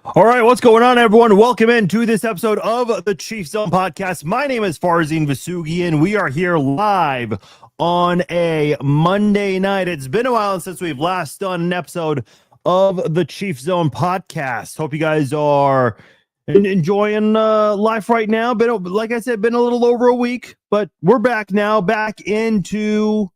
All right, what's going on, everyone? Welcome into this episode of the Chiefs Zone Podcast. My name is Farzin Vasugian. We are here live on a Monday night. It's been a while since we've last done an episode of the Chiefs Zone Podcast. Hope you guys are enjoying life right now. Like I said, been a little over a week, but we're back now, back into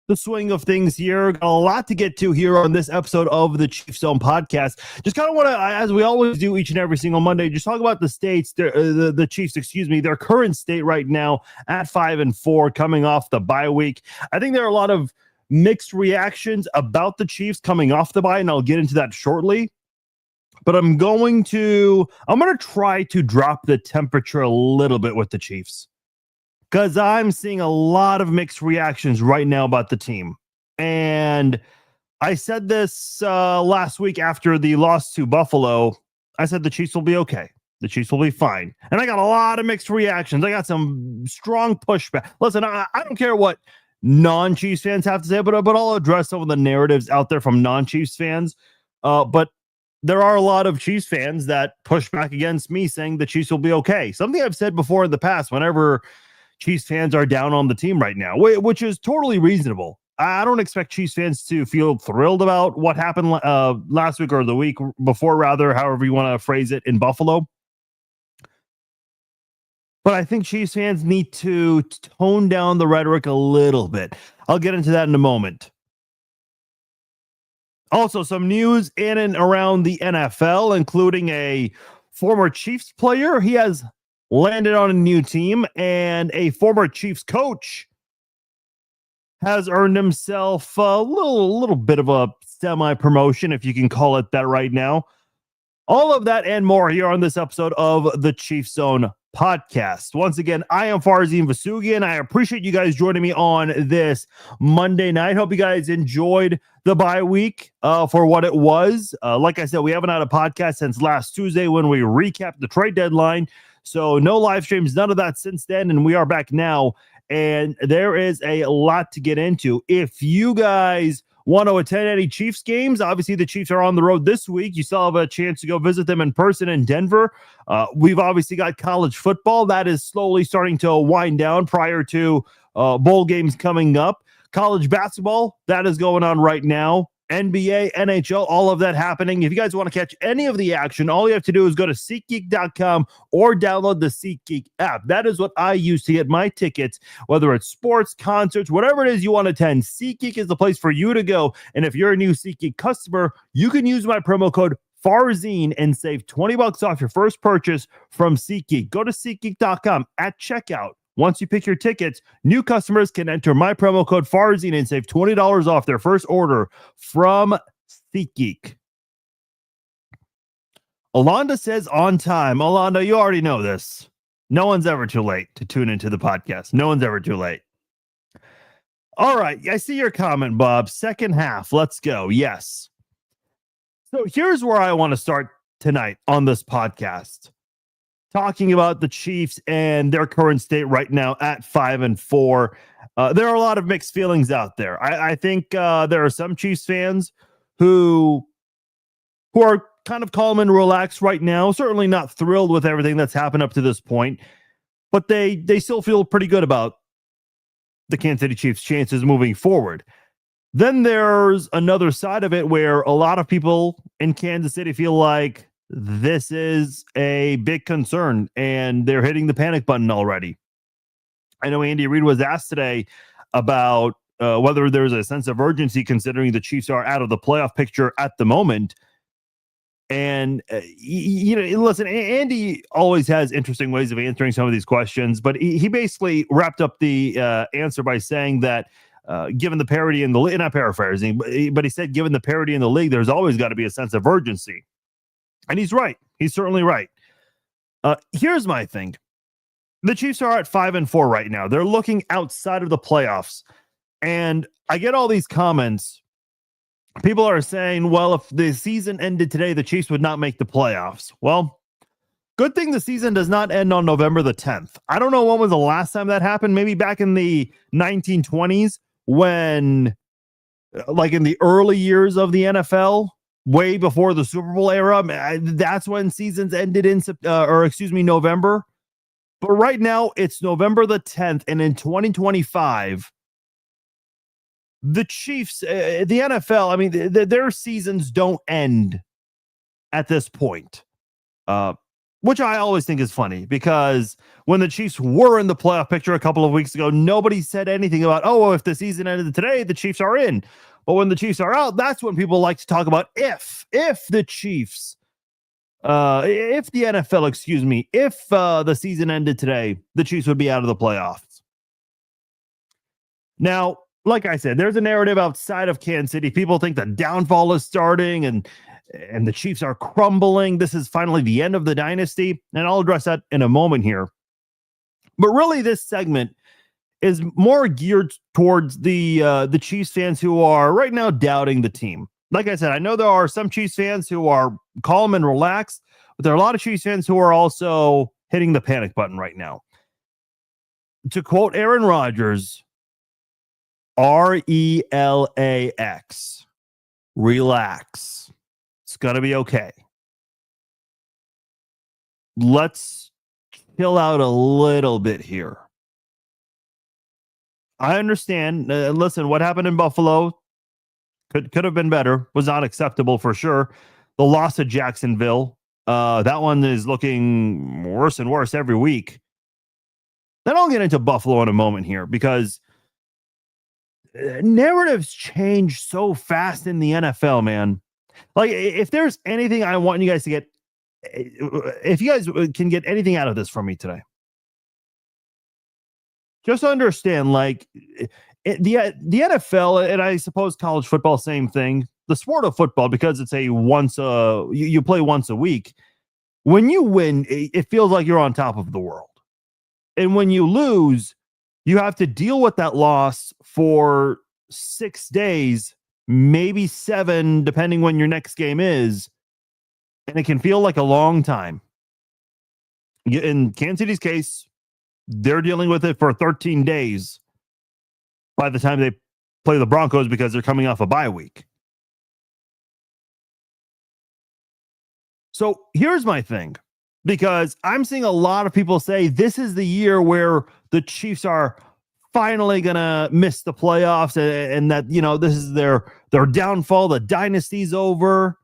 the swing of things here. Got a lot to get to here on this episode of the Chiefs Zone Podcast. Just kind of want to, as we always do each and every single Monday, just talk about the states, the Chiefs, their current state right now at 5-4, coming off the bye week. I think there are a lot of mixed reactions about the Chiefs coming off the bye, and I'll get into that shortly. But I'm going to try to drop the temperature a little bit with the Chiefs, because I'm seeing a lot of mixed reactions right now about the team. And I said this last week after the loss to Buffalo. I said the Chiefs will be okay. The Chiefs will be fine. And I got a lot of mixed reactions. I got some strong pushback. Listen, I don't care what non-Chiefs fans have to say, but I'll address some of the narratives out there from non-Chiefs fans. But there are a lot of Chiefs fans that push back against me saying the Chiefs will be okay. Something I've said before in the past whenever Chiefs fans are down on the team right now, which is totally reasonable. I don't expect Chiefs fans to feel thrilled about what happened last week or the week before, rather, however you want to phrase it, in Buffalo. But I think Chiefs fans need to tone down the rhetoric a little bit. I'll get into that in a moment. Also, some news in and around the NFL, including a former Chiefs player. He has landed on a new team, and a former Chiefs coach has earned himself a little bit of a semi-promotion, if you can call it that right now. All of that and more here on this episode of the Chiefs Zone Podcast. Once again, I am Farzin Vasugian. I appreciate you guys joining me on this Monday night. Hope you guys enjoyed the bye week for what it was. Like I said, we haven't had a podcast since last Tuesday when we recapped the trade deadline. So no live streams, none of that since then, and we are back now, and there is a lot to get into. If you guys want to attend any Chiefs games, obviously the Chiefs are on the road this week. You still have a chance to go visit them in person in Denver. We've obviously got college football that is slowly starting to wind down prior to bowl games coming up. College basketball, that is going on right now. NBA, NHL, all of that happening. If you guys want to catch any of the action, all you have to do is go to SeatGeek.com or download the SeatGeek app. That is what I use to get my tickets, whether it's sports, concerts, whatever it is you want to attend. SeatGeek is the place for you to go. And if you're a new SeatGeek customer, you can use my promo code Farzin and save $20 off your first purchase from SeatGeek. Go to SeatGeek.com at checkout. Once you pick your tickets, new customers can enter my promo code Farzin and save $20 off their first order from SeatGeek. Alonda says on time. Alonda, you already know this. No one's ever too late to tune into the podcast. No one's ever too late. All right. I see your comment, Bob. Second half. Let's go. Yes. So here's where I want to start tonight on this podcast. Talking about the Chiefs and their current state right now at 5-4. There are a lot of mixed feelings out there. I think there are some Chiefs fans who are kind of calm and relaxed right now. Certainly not thrilled with everything that's happened up to this point, but they still feel pretty good about the Kansas City Chiefs' chances moving forward. Then there's another side of it where a lot of people in Kansas City feel like this is a big concern and they're hitting the panic button already. I know Andy Reid was asked today about whether there's a sense of urgency considering the Chiefs are out of the playoff picture at the moment. And, listen, Andy always has interesting ways of answering some of these questions, but he basically wrapped up the answer by saying that given the parity in the league, not paraphrasing, but he said, given the parity in the league, there's always got to be a sense of urgency. And he's right. He's certainly right. Here's my thing. The Chiefs are at 5-4 right now. They're looking outside of the playoffs. And I get all these comments. People are saying, well, if the season ended today, the Chiefs would not make the playoffs. Well, good thing the season does not end on November the 10th. I don't know when was the last time that happened. Maybe back in the 1920s when, like in the early years of the NFL, way before the Super Bowl era. That's when seasons ended in November. But right now it's November the 10th, and in 2025, the Chiefs, the NFL, I mean, their seasons don't end at this point. Which I always think is funny, because when the Chiefs were in the playoff picture a couple of weeks ago, nobody said anything about, oh, well, if the season ended today, the Chiefs are in. But when the Chiefs are out, that's when people like to talk about if the Chiefs, if the NFL, if the season ended today, the Chiefs would be out of the playoffs. Now, like I said, there's a narrative outside of Kansas City. People think the downfall is starting and the Chiefs are crumbling. This is finally the end of the dynasty, and I'll address that in a moment here. But really, this segment is more geared towards the Chiefs fans who are right now doubting the team. Like I said, I know there are some Chiefs fans who are calm and relaxed, but there are a lot of Chiefs fans who are also hitting the panic button right now. To quote Aaron Rodgers, RELAX, relax. It's going to be okay. Let's chill out a little bit here. I understand. Listen, what happened in Buffalo could have been better. Was not acceptable for sure. The loss of Jacksonville, that one is looking worse and worse every week. Then I'll get into Buffalo in a moment here, because narratives change so fast in the NFL, man. Like, if there's anything I want you guys to get, if you guys can get anything out of this from me today, just understand, like, the NFL, and I suppose college football, same thing. The sport of football, because it's you play once a week. When you win, it feels like you're on top of the world, and when you lose, you have to deal with that loss for 6 days, maybe 7, depending when your next game is. And it can feel like a long time. In Kansas City's case, they're dealing with it for 13 days by the time they play the Broncos, because they're coming off a bye week. So here's my thing, because I'm seeing a lot of people say this is the year where the Chiefs are finally gonna miss the playoffs, and that, this is their downfall. The dynasty's over.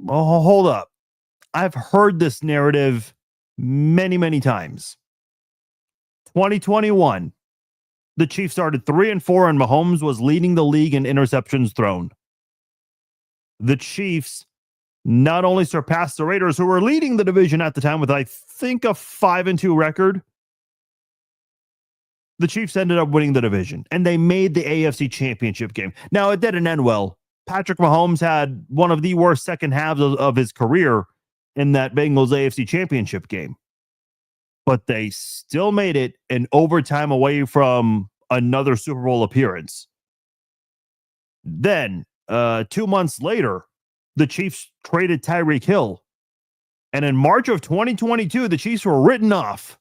Oh, hold up. I've heard this narrative many, many times. 2021, the Chiefs started 3-4, and Mahomes was leading the league in interceptions thrown. The Chiefs not only surpassed the Raiders, who were leading the division at the time with, I think, a 5-2 record. The Chiefs ended up winning the division, and they made the AFC Championship game. Now, it didn't end well. Patrick Mahomes had one of the worst second halves of his career in that Bengals AFC Championship game. But they still made it in overtime away from another Super Bowl appearance. Then, 2 months later, the Chiefs traded Tyreek Hill. And in March of 2022, the Chiefs were written off.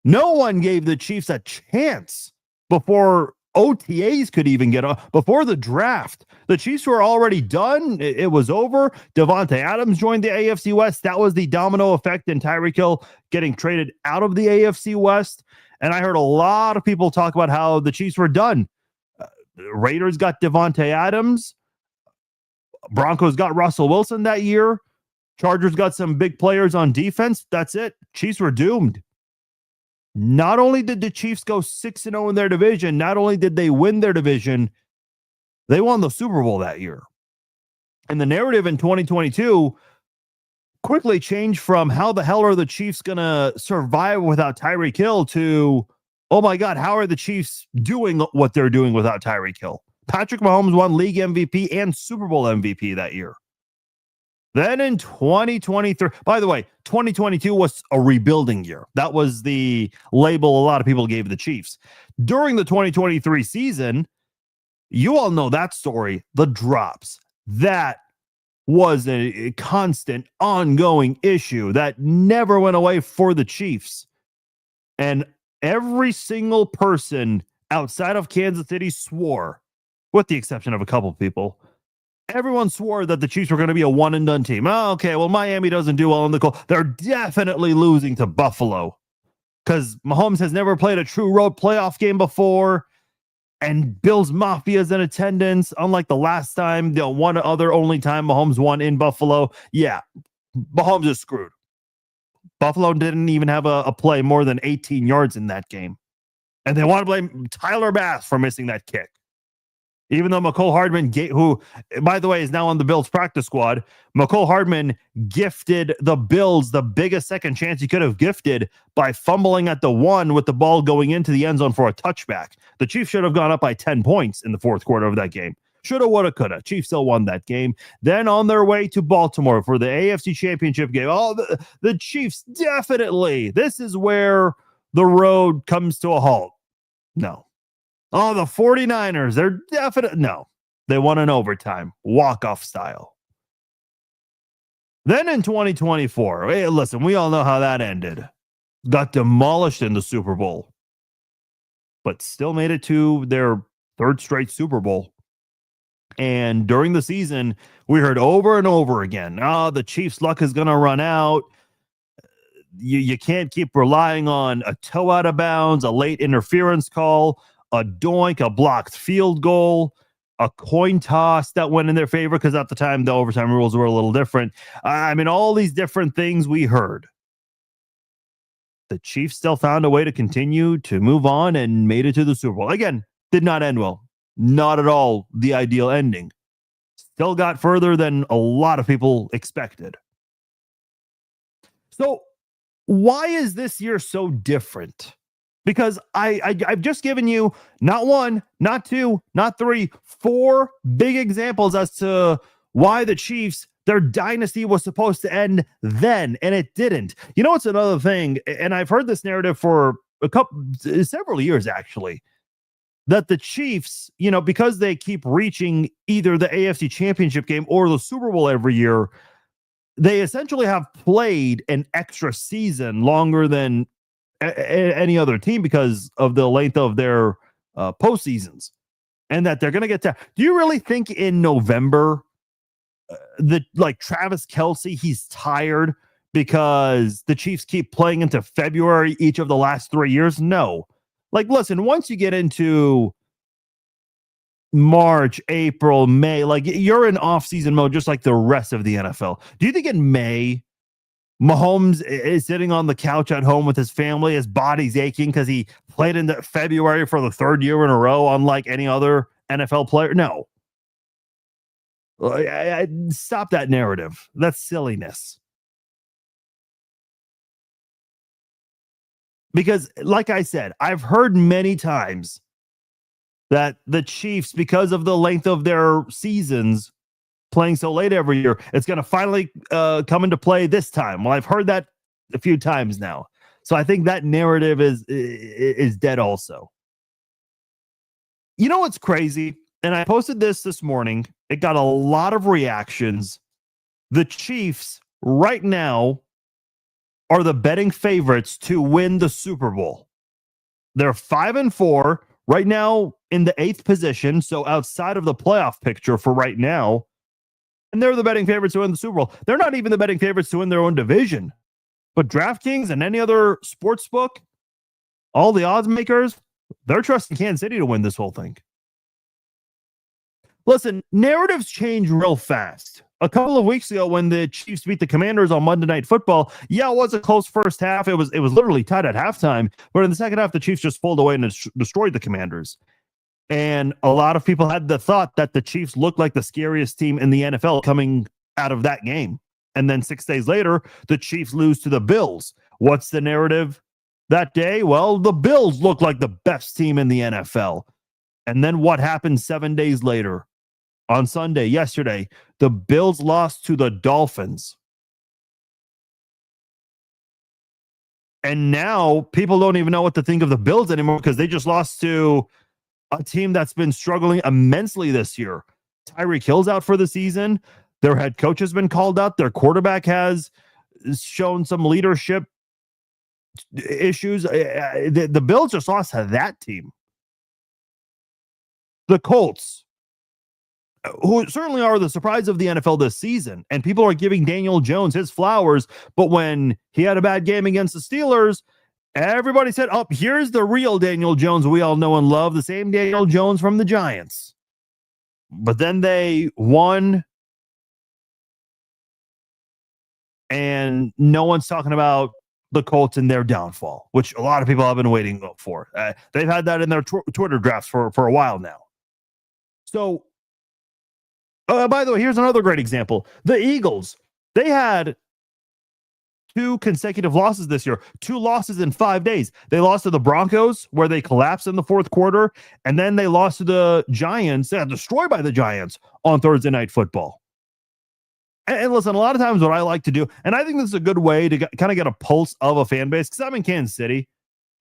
No one gave the Chiefs a chance before OTAs could even get off. Before the draft, the Chiefs were already done. It was over. Devontae Adams joined the AFC West. That was the domino effect in Tyreek Hill getting traded out of the AFC West. And I heard a lot of people talk about how the Chiefs were done. Raiders got Devontae Adams. Broncos got Russell Wilson that year. Chargers got some big players on defense. That's it. Chiefs were doomed. Not only did the Chiefs go 6-0 in their division, not only did they win their division, they won the Super Bowl that year. And the narrative in 2022 quickly changed from how the hell are the Chiefs going to survive without Tyreek Hill to, oh my God, how are the Chiefs doing what they're doing without Tyreek Hill? Patrick Mahomes won league MVP and Super Bowl MVP that year. Then in 2023, by the way, 2022 was a rebuilding year. That was the label a lot of people gave the Chiefs. During the 2023 season, you all know that story, the drops. That was a constant, ongoing issue that never went away for the Chiefs. And every single person outside of Kansas City swore, with the exception of a couple people, Everyone swore that the Chiefs were going to be a one and done team. Oh, okay, well, Miami doesn't do well in the cold. They're definitely losing to Buffalo because Mahomes has never played a true road playoff game before. And Bills Mafia's in attendance, unlike the last time, the one other only time Mahomes won in Buffalo. Yeah, Mahomes is screwed. Buffalo didn't even have a play more than 18 yards in that game. And they want to blame Tyler Bass for missing that kick. Even though McCole Hardman, who, by the way, is now on the Bills practice squad, McCole Hardman gifted the Bills the biggest second chance he could have gifted by fumbling at the one with the ball going into the end zone for a touchback. The Chiefs should have gone up by 10 points in the fourth quarter of that game. Shoulda, woulda, coulda. Chiefs still won that game. Then on their way to Baltimore for the AFC Championship game. Oh, the Chiefs definitely. This is where the road comes to a halt. No. Oh, the 49ers, they're definite. No, they won in overtime, walk-off style. Then in 2024, hey, listen, we all know how that ended. Got demolished in the Super Bowl, but still made it to their third straight Super Bowl. And during the season, we heard over and over again, the Chiefs' luck is going to run out. You can't keep relying on a toe out of bounds, a late interference call, a doink, a blocked field goal, a coin toss that went in their favor because at the time the overtime rules were a little different. I mean, all these different things we heard. The Chiefs still found a way to continue to move on and made it to the Super Bowl. Again, did not end well. Not at all the ideal ending. Still got further than a lot of people expected. So why is this year so different? Because I've just given you not one, not two, not three, 4 big examples as to why the Chiefs, their dynasty was supposed to end then, and it didn't. You know what's another thing? And I've heard this narrative for several years, actually, that the Chiefs, because they keep reaching either the AFC Championship game or the Super Bowl every year, they essentially have played an extra season longer than any other team because of the length of their postseasons, and that they're going to get to. Do you really think in November like Travis Kelce, he's tired because the Chiefs keep playing into February each of the last 3 years? No. Like, listen, once you get into March, April, May, like you're in off-season mode just like the rest of the NFL. Do you think in May Mahomes is sitting on the couch at home with his family, his body's aching because he played in February for the 3rd year in a row, unlike any other NFL player? No. Stop that narrative. That's silliness. Because, like I said, I've heard many times that the Chiefs, because of the length of their seasons, playing so late every year, it's going to finally come into play this time. Well, I've heard that a few times now. So I think that narrative is dead also. You know what's crazy? And I posted this morning. It got a lot of reactions. The Chiefs right now are the betting favorites to win the Super Bowl. They're 5-4 right now in the 8th position. So outside of the playoff picture for right now. And they're the betting favorites to win the Super Bowl. They're not even the betting favorites to win their own division. But DraftKings and any other sports book, all the odds makers, they're trusting Kansas City to win this whole thing. Listen, narratives change real fast. A couple of weeks ago when the Chiefs beat the Commanders on Monday Night Football, yeah, it was a close first half. It was literally tied at halftime. But in the second half, the Chiefs just pulled away and destroyed the Commanders. And a lot of people had the thought that the Chiefs looked like the scariest team in the NFL coming out of that game. And then 6 days later, the Chiefs lose to the Bills. What's the narrative that day? Well, the Bills look like the best team in the NFL. And then what happened 7 days later? On Sunday, yesterday, the Bills lost to the Dolphins. And now people don't even know what to think of the Bills anymore because they just lost to a team that's been struggling immensely this year. Tyreek Hill's out for the season. Their head coach has been called out. Their quarterback has shown some leadership issues. The Bills just lost to that team. The Colts. who certainly are the surprise of the NFL this season. And people are giving Daniel Jones his flowers. But when he had a bad game against the Steelers, everybody said, oh, here's the real Daniel Jones we all know and love, the same Daniel Jones from the Giants. But then they won, and no one's talking about the Colts and their downfall, which a lot of people have been waiting for. They've had that in their Twitter drafts for a while now. So, by the way, here's another great example. The Eagles, they had 2 consecutive losses this year, 2 losses in 5 days. They lost to the Broncos, where they collapsed in the fourth quarter, and then they lost to the Giants. They got destroyed by the Giants on Thursday Night Football. And listen, a lot of times what I like to do, and I think this is a good way to kind of get a pulse of a fan base, because I'm in Kansas City.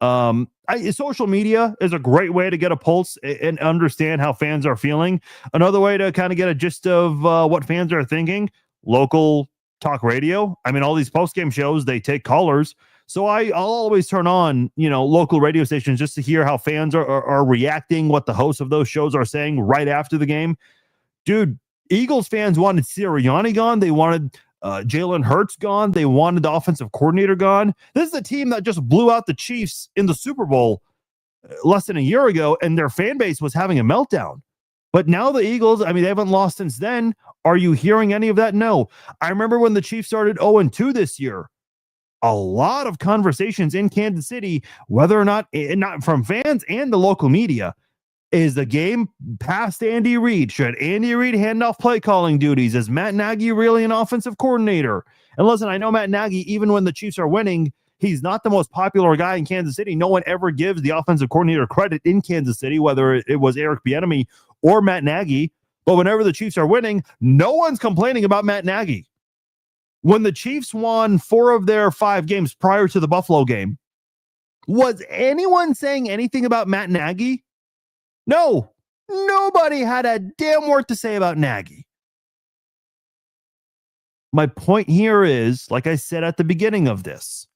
Social media is a great way to get a pulse and understand how fans are feeling. Another way to kind of get a gist of what fans are thinking, local talk radio. I mean, all these post-game shows, they take callers. So I'll always turn on, local radio stations just to hear how fans are reacting, what the hosts of those shows are saying right after the game. Dude, Eagles fans wanted Sirianni gone. They wanted Jalen Hurts gone. They wanted the offensive coordinator gone. This is a team that just blew out the Chiefs in the Super Bowl less than a year ago, and their fan base was having a meltdown. But now the Eagles, they haven't lost since then. Are you hearing any of that? No. I remember when the Chiefs started 0-2 this year, a lot of conversations in Kansas City, whether or not from fans and the local media, is the game past Andy Reid? Should Andy Reid hand off play calling duties? Is Matt Nagy really an offensive coordinator? And listen, I know Matt Nagy, even when the Chiefs are winning, he's not the most popular guy in Kansas City. No one ever gives the offensive coordinator credit in Kansas City, whether it was Eric Bieniemy or Matt Nagy. But whenever the Chiefs are winning, no one's complaining about Matt Nagy. When the Chiefs won 4 of their 5 games prior to the Buffalo game, was anyone saying anything about Matt Nagy? No, nobody had a damn word to say about Nagy. My point here is, like I said at the beginning of this,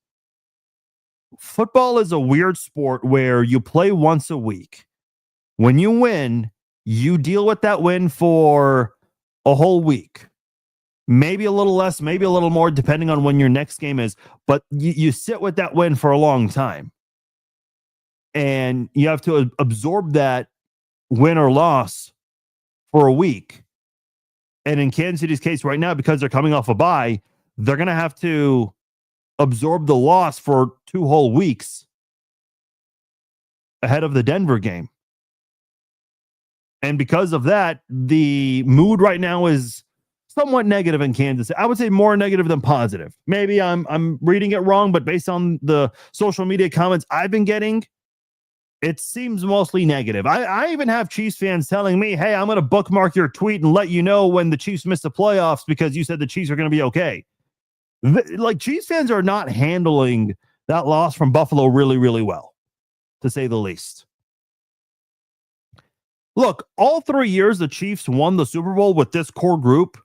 football is a weird sport where you play once a week. When you win, you deal with that win for a whole week. Maybe a little less, maybe a little more, depending on when your next game is. But you sit with that win for a long time. And you have to absorb that win or loss for a week. And in Kansas City's case right now, because they're coming off a bye, they're going to have to absorb the loss for 2 whole weeks ahead of the Denver game. And because of that, the mood right now is somewhat negative in Kansas. I would say more negative than positive. Maybe I'm reading it wrong, but based on the social media comments I've been getting, it seems mostly negative. I even have Chiefs fans telling me, hey, I'm going to bookmark your tweet and let you know when the Chiefs miss the playoffs because you said the Chiefs are going to be okay. Like, Chiefs fans are not handling that loss from Buffalo really, really well, to say the least. Look, all 3 years the Chiefs won the Super Bowl with this core group,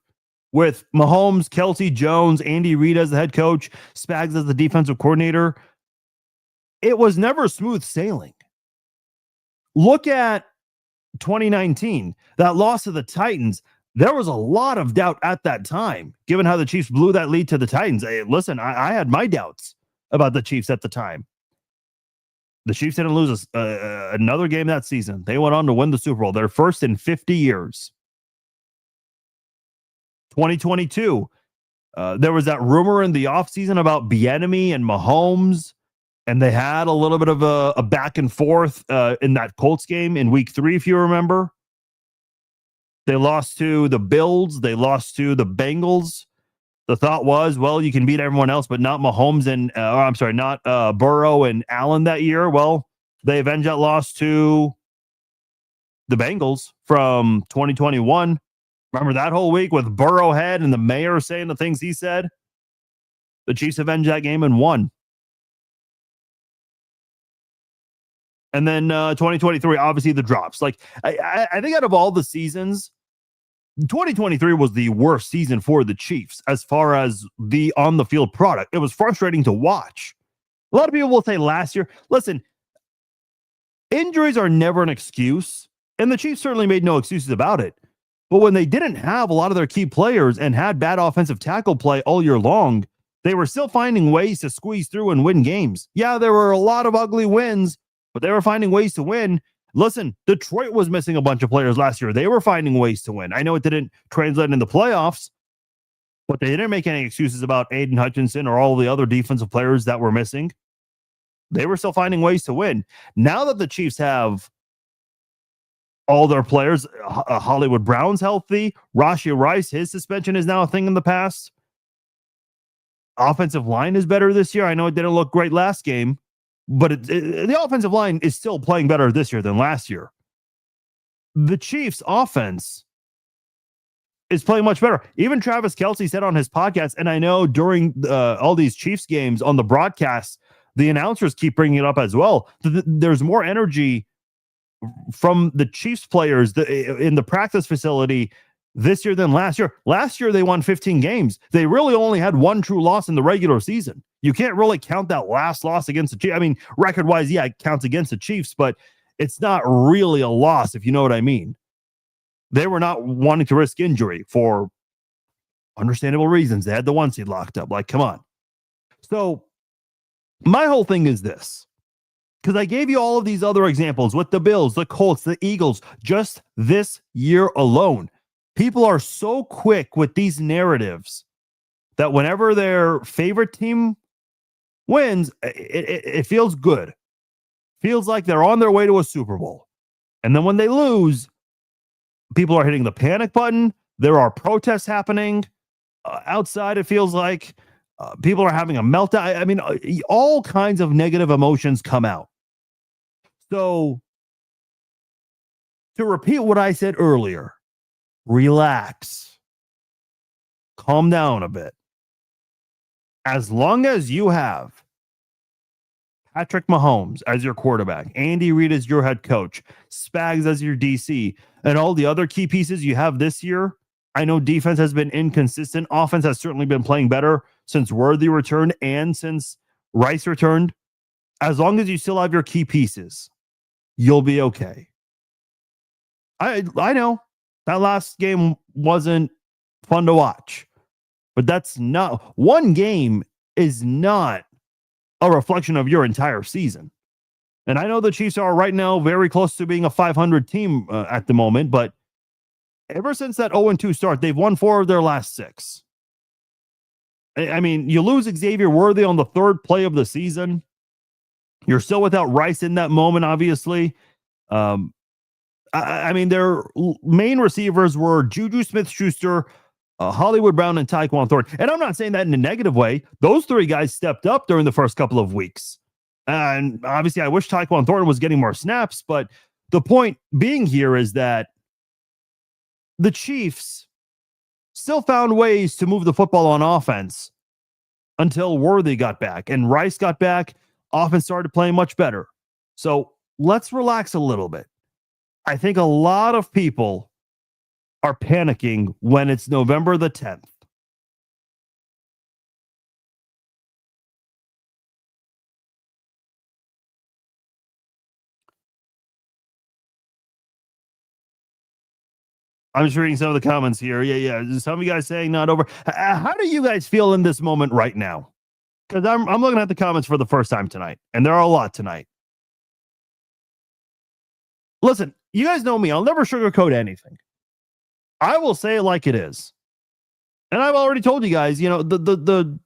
with Mahomes, Kelsey, Jones, Andy Reid as the head coach, Spags as the defensive coordinator. It was never smooth sailing. Look at 2019, that loss to the Titans. There was a lot of doubt at that time, given how the Chiefs blew that lead to the Titans. Hey, listen, I had my doubts about the Chiefs at the time. The Chiefs didn't lose another game that season. They went on to win the Super Bowl, their first in 50 years. 2022, there was that rumor in the offseason about Bieniemy and Mahomes, and they had a little bit of a back and forth in that Colts game in week 3, if you remember. They lost to the Bills. They lost to the Bengals. The thought was, well, you can beat everyone else, but not Mahomes and, not Burrow and Allen that year. Well, they avenged that loss to the Bengals from 2021. Remember that whole week with Burrowhead and the mayor saying the things he said? The Chiefs avenged that game and won. And then 2023, obviously the drops. Like, I think out of all the seasons, 2023 was the worst season for the Chiefs as far as the on-the-field product. It was frustrating to watch. A lot of people will say last year, listen, injuries are never an excuse, and the Chiefs certainly made no excuses about it. But when they didn't have a lot of their key players and had bad offensive tackle play all year long, they were still finding ways to squeeze through and win games. Yeah, there were a lot of ugly wins, but they were finding ways to win. Listen, Detroit was missing a bunch of players last year. They were finding ways to win. I know it didn't translate in the playoffs, but they didn't make any excuses about Aiden Hutchinson or all the other defensive players that were missing. They were still finding ways to win. Now that the Chiefs have all their players, Hollywood Brown's healthy, Rashee Rice, his suspension is now a thing in the past. Offensive line is better this year. I know it didn't look great last game, but the offensive line is still playing better this year than last year. The Chiefs' offense is playing much better. Even Travis Kelce said on his podcast, and I know during all these Chiefs games on the broadcast, the announcers keep bringing it up as well. There's more energy from the Chiefs players in the practice facility this year than last year. Last year, they won 15 games. They really only had one true loss in the regular season. You can't really count that last loss against the Chiefs. I mean, record-wise, yeah, it counts against the Chiefs, but it's not really a loss, if you know what I mean. They were not wanting to risk injury for understandable reasons. They had the 1 seed locked up. Like, come on. So my whole thing is this, because I gave you all of these other examples with the Bills, the Colts, the Eagles, just this year alone. People are so quick with these narratives that whenever their favorite team wins, it feels good. Feels like they're on their way to a Super Bowl. And then when they lose, people are hitting the panic button. There are protests happening outside. It feels like people are having a meltdown. I mean, all kinds of negative emotions come out. So to repeat what I said earlier, relax, calm down a bit. As long as you have Patrick Mahomes as your quarterback, Andy Reid as your head coach, Spags as your DC, and all the other key pieces you have this year, I know defense has been inconsistent. Offense has certainly been playing better since Worthy returned and since Rice returned. As long as you still have your key pieces, you'll be okay. I know that last game wasn't fun to watch, but that's not, one game is not a reflection of your entire season. And I know the Chiefs are right now very close to being a 500 team at the moment, but ever since that 0-2 start, they've won 4 of their last 6. I mean, you lose Xavier Worthy on the 3rd play of the season. You're still without Rice in that moment, obviously. I mean, their main receivers were Juju Smith-Schuster, Hollywood Brown, and Tyquan Thornton. And I'm not saying that in a negative way. Those 3 guys stepped up during the first couple of weeks. And obviously, I wish Tyquan Thornton was getting more snaps. But the point being here is that the Chiefs still found ways to move the football on offense until Worthy got back. And Rice got back. Offense started playing much better. So let's relax a little bit. I think a lot of people are panicking when it's November the 10th. I'm just reading some of the comments here. Yeah. Some of you guys saying not over. How do you guys feel in this moment right now? Because I'm looking at the comments for the first time tonight, and there are a lot tonight. Listen, you guys know me. I'll never sugarcoat anything. I will say it like it is. And I've already told you guys, the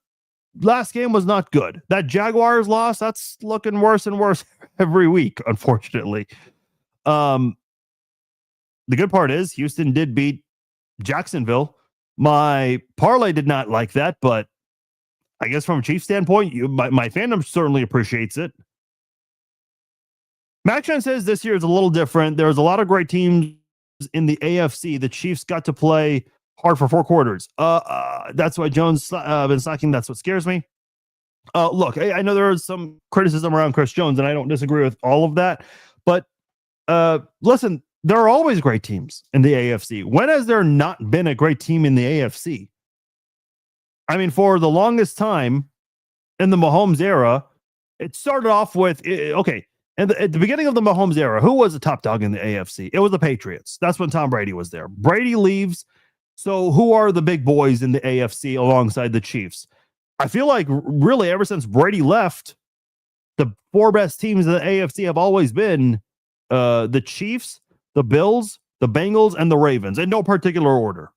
last game was not good. That Jaguars loss, that's looking worse and worse every week, unfortunately. The good part is Houston did beat Jacksonville. My parlay did not like that, but I guess from a Chiefs standpoint, my fandom certainly appreciates it. MacChan says this year is a little different. There's a lot of great teams in the AFC. The Chiefs got to play hard for 4 quarters. That's why Jones been slacking. That's what scares me. Look, I know there is some criticism around Chris Jones, and I don't disagree with all of that. But listen, there are always great teams in the AFC. When has there not been a great team in the AFC? I mean, for the longest time in the Mahomes era, it started off with, okay, And at the beginning of the Mahomes era, who was the top dog in the AFC? It was the Patriots. That's when Tom Brady was there. Brady leaves. So who are the big boys in the AFC alongside the Chiefs? I feel like really ever since Brady left, the four best teams in the AFC have always been the Chiefs, the Bills, the Bengals, and the Ravens in no particular order.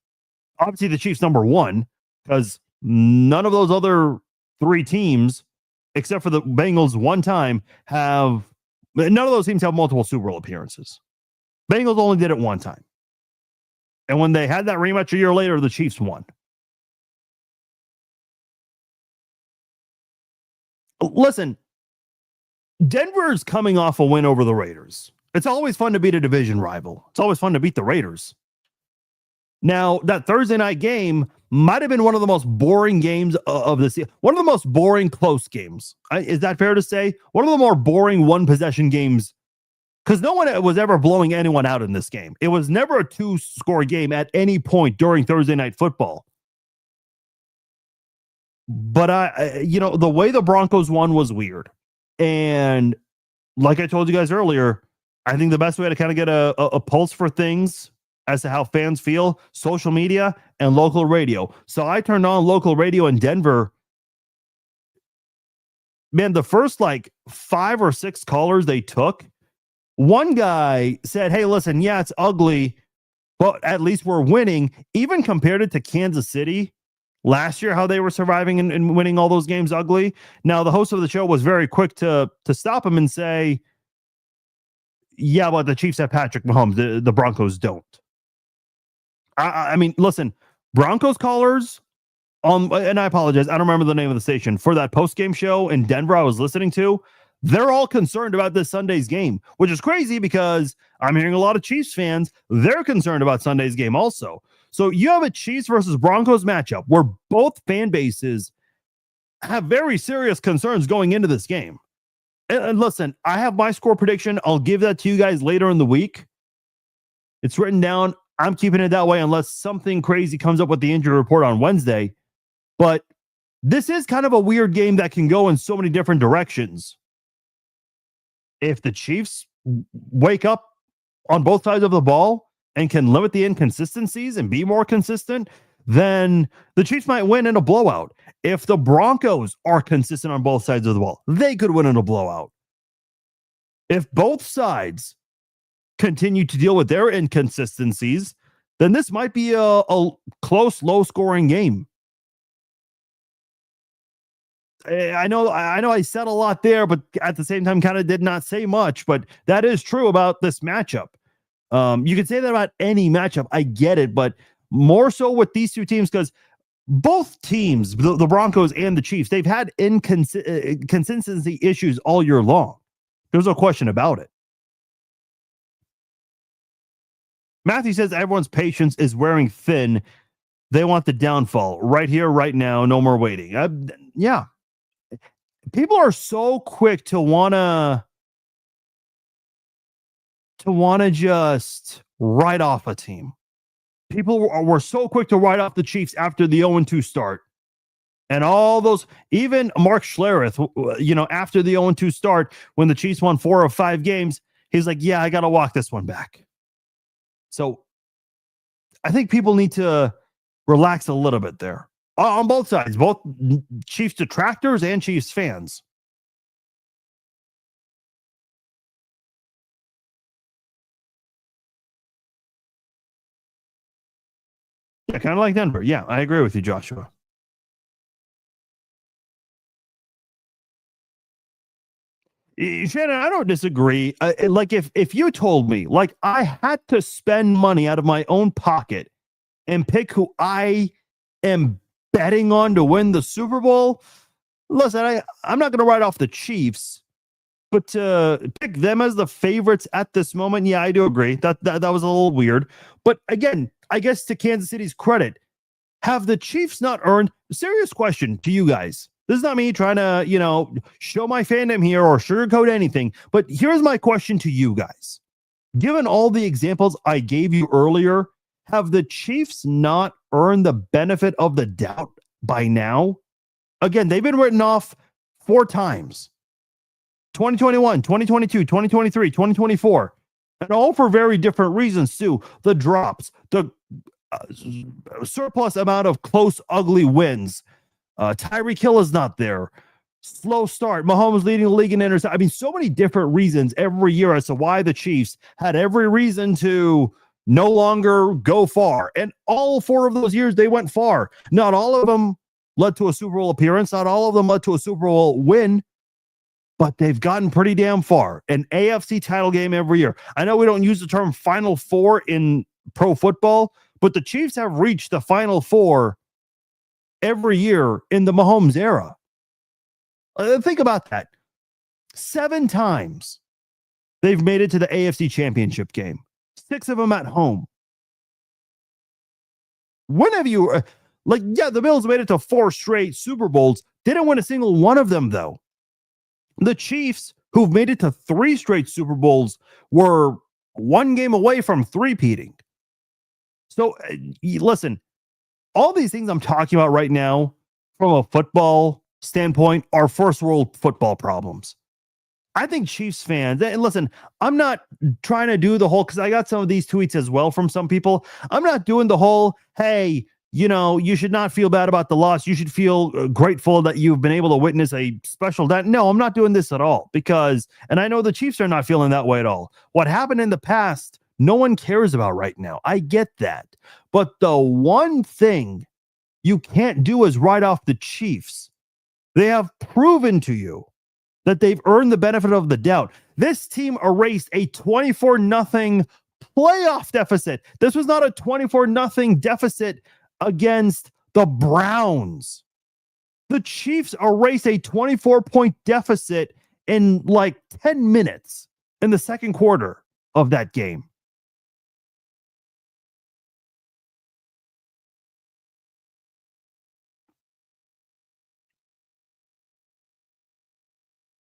Obviously, the Chiefs number one, because none of those other three teams, except for the Bengals one time, none of those teams have multiple Super Bowl appearances. Bengals only did it one time. And when they had that rematch a year later, the Chiefs won. Listen, Denver's coming off a win over the Raiders. It's always fun to beat a division rival. It's always fun to beat the Raiders. Now, that Thursday night game might have been one of the most boring games of the season. One of the most boring close games. Is that fair to say? One of the more boring one-possession games, because no one was ever blowing anyone out in this game. It was never a two-score game at any point during Thursday night football. But the way the Broncos won was weird. And like I told you guys earlier, I think the best way to kind of get a pulse for things as to how fans feel, social media and local radio. So I turned on local radio in Denver. Man, the first 5 or 6 callers they took, one guy said, hey, listen, yeah, it's ugly, but at least we're winning. Even compared it to Kansas City last year, how they were surviving and winning all those games ugly. Now, the host of the show was very quick to stop him and say, yeah, but the Chiefs have Patrick Mahomes. The Broncos don't. I mean, listen, Broncos callers, and I apologize, I don't remember the name of the station, for that post-game show in Denver I was listening to, they're all concerned about this Sunday's game, which is crazy because I'm hearing a lot of Chiefs fans, they're concerned about Sunday's game also. So you have a Chiefs versus Broncos matchup where both fan bases have very serious concerns going into this game. And listen, I have my score prediction. I'll give that to you guys later in the week. It's written down. I'm keeping it that way unless something crazy comes up with the injury report on Wednesday. But this is kind of a weird game that can go in so many different directions. If the Chiefs wake up on both sides of the ball and can limit the inconsistencies and be more consistent, then the Chiefs might win in a blowout. If the Broncos are consistent on both sides of the ball, they could win in a blowout. If both sides continue to deal with their inconsistencies, then this might be a close, low-scoring game. I know I said a lot there, but at the same time kind of did not say much, but that is true about this matchup. You could say that about any matchup. I get it, but more so with these two teams because both teams, the Broncos and the Chiefs, they've had inconsistency issues all year long. There's no question about it. Matthew says everyone's patience is wearing thin. They want the downfall right here, right now. No more waiting. Yeah. People are so quick to wanna just write off a team. People were so quick to write off the Chiefs after the 0-2 start. And all those, even Mark Schlereth, after the 0-2 start, when the Chiefs won 4 of 5 games, he's like, yeah, I got to walk this one back. So I think people need to relax a little bit there on both sides, both Chiefs detractors and Chiefs fans. Yeah, kind of like Denver. Yeah, I agree with you, Joshua. Shannon, I don't disagree. If you told me, I had to spend money out of my own pocket and pick who I am betting on to win the Super Bowl, listen, I'm not going to write off the Chiefs, but to pick them as the favorites at this moment, yeah, I do agree. That was a little weird. But again, I guess to Kansas City's credit, have the Chiefs not earned, serious question to you guys. This is not me trying to, show my fandom here or sugarcoat anything. But here's my question to you guys. Given all the examples I gave you earlier, have the Chiefs not earned the benefit of the doubt by now? Again, they've been written off 4 times. 2021, 2022, 2023, 2024. And all for very different reasons, too. The drops, the surplus amount of close, ugly wins. Tyreek Hill is not there. Slow start. Mahomes leading the league in interceptions. I mean, so many different reasons every year as to why the Chiefs had every reason to no longer go far. And all 4 of those years, they went far. Not all of them led to a Super Bowl appearance. Not all of them led to a Super Bowl win. But they've gotten pretty damn far. An AFC title game every year. I know we don't use the term Final Four in pro football, but the Chiefs have reached the Final Four every year in the Mahomes era. Think about that. 7 times they've made it to the AFC Championship game. 6 of them at home. When have you, the Bills made it to 4 straight Super Bowls. They didn't win a single one of them, though. The Chiefs, who've made it to 3 straight Super Bowls, were 1 game away from three-peating. So, listen, all these things I'm talking about right now, from a football standpoint, are first world football problems. I think Chiefs fans, and listen, I'm not trying to do the whole, because I got some of these tweets as well from some people. I'm not doing the whole, hey, you should not feel bad about the loss. You should feel grateful that you've been able to witness a special day. No, I'm not doing this at all and I know the Chiefs are not feeling that way at all. What happened in the past, no one cares about right now. I get that. But the one thing you can't do is write off the Chiefs. They have proven to you that they've earned the benefit of the doubt. This team erased a 24-0 playoff deficit. This was not a 24-0 deficit against the Browns. The Chiefs erased a 24-point deficit in 10 minutes in the second quarter of that game.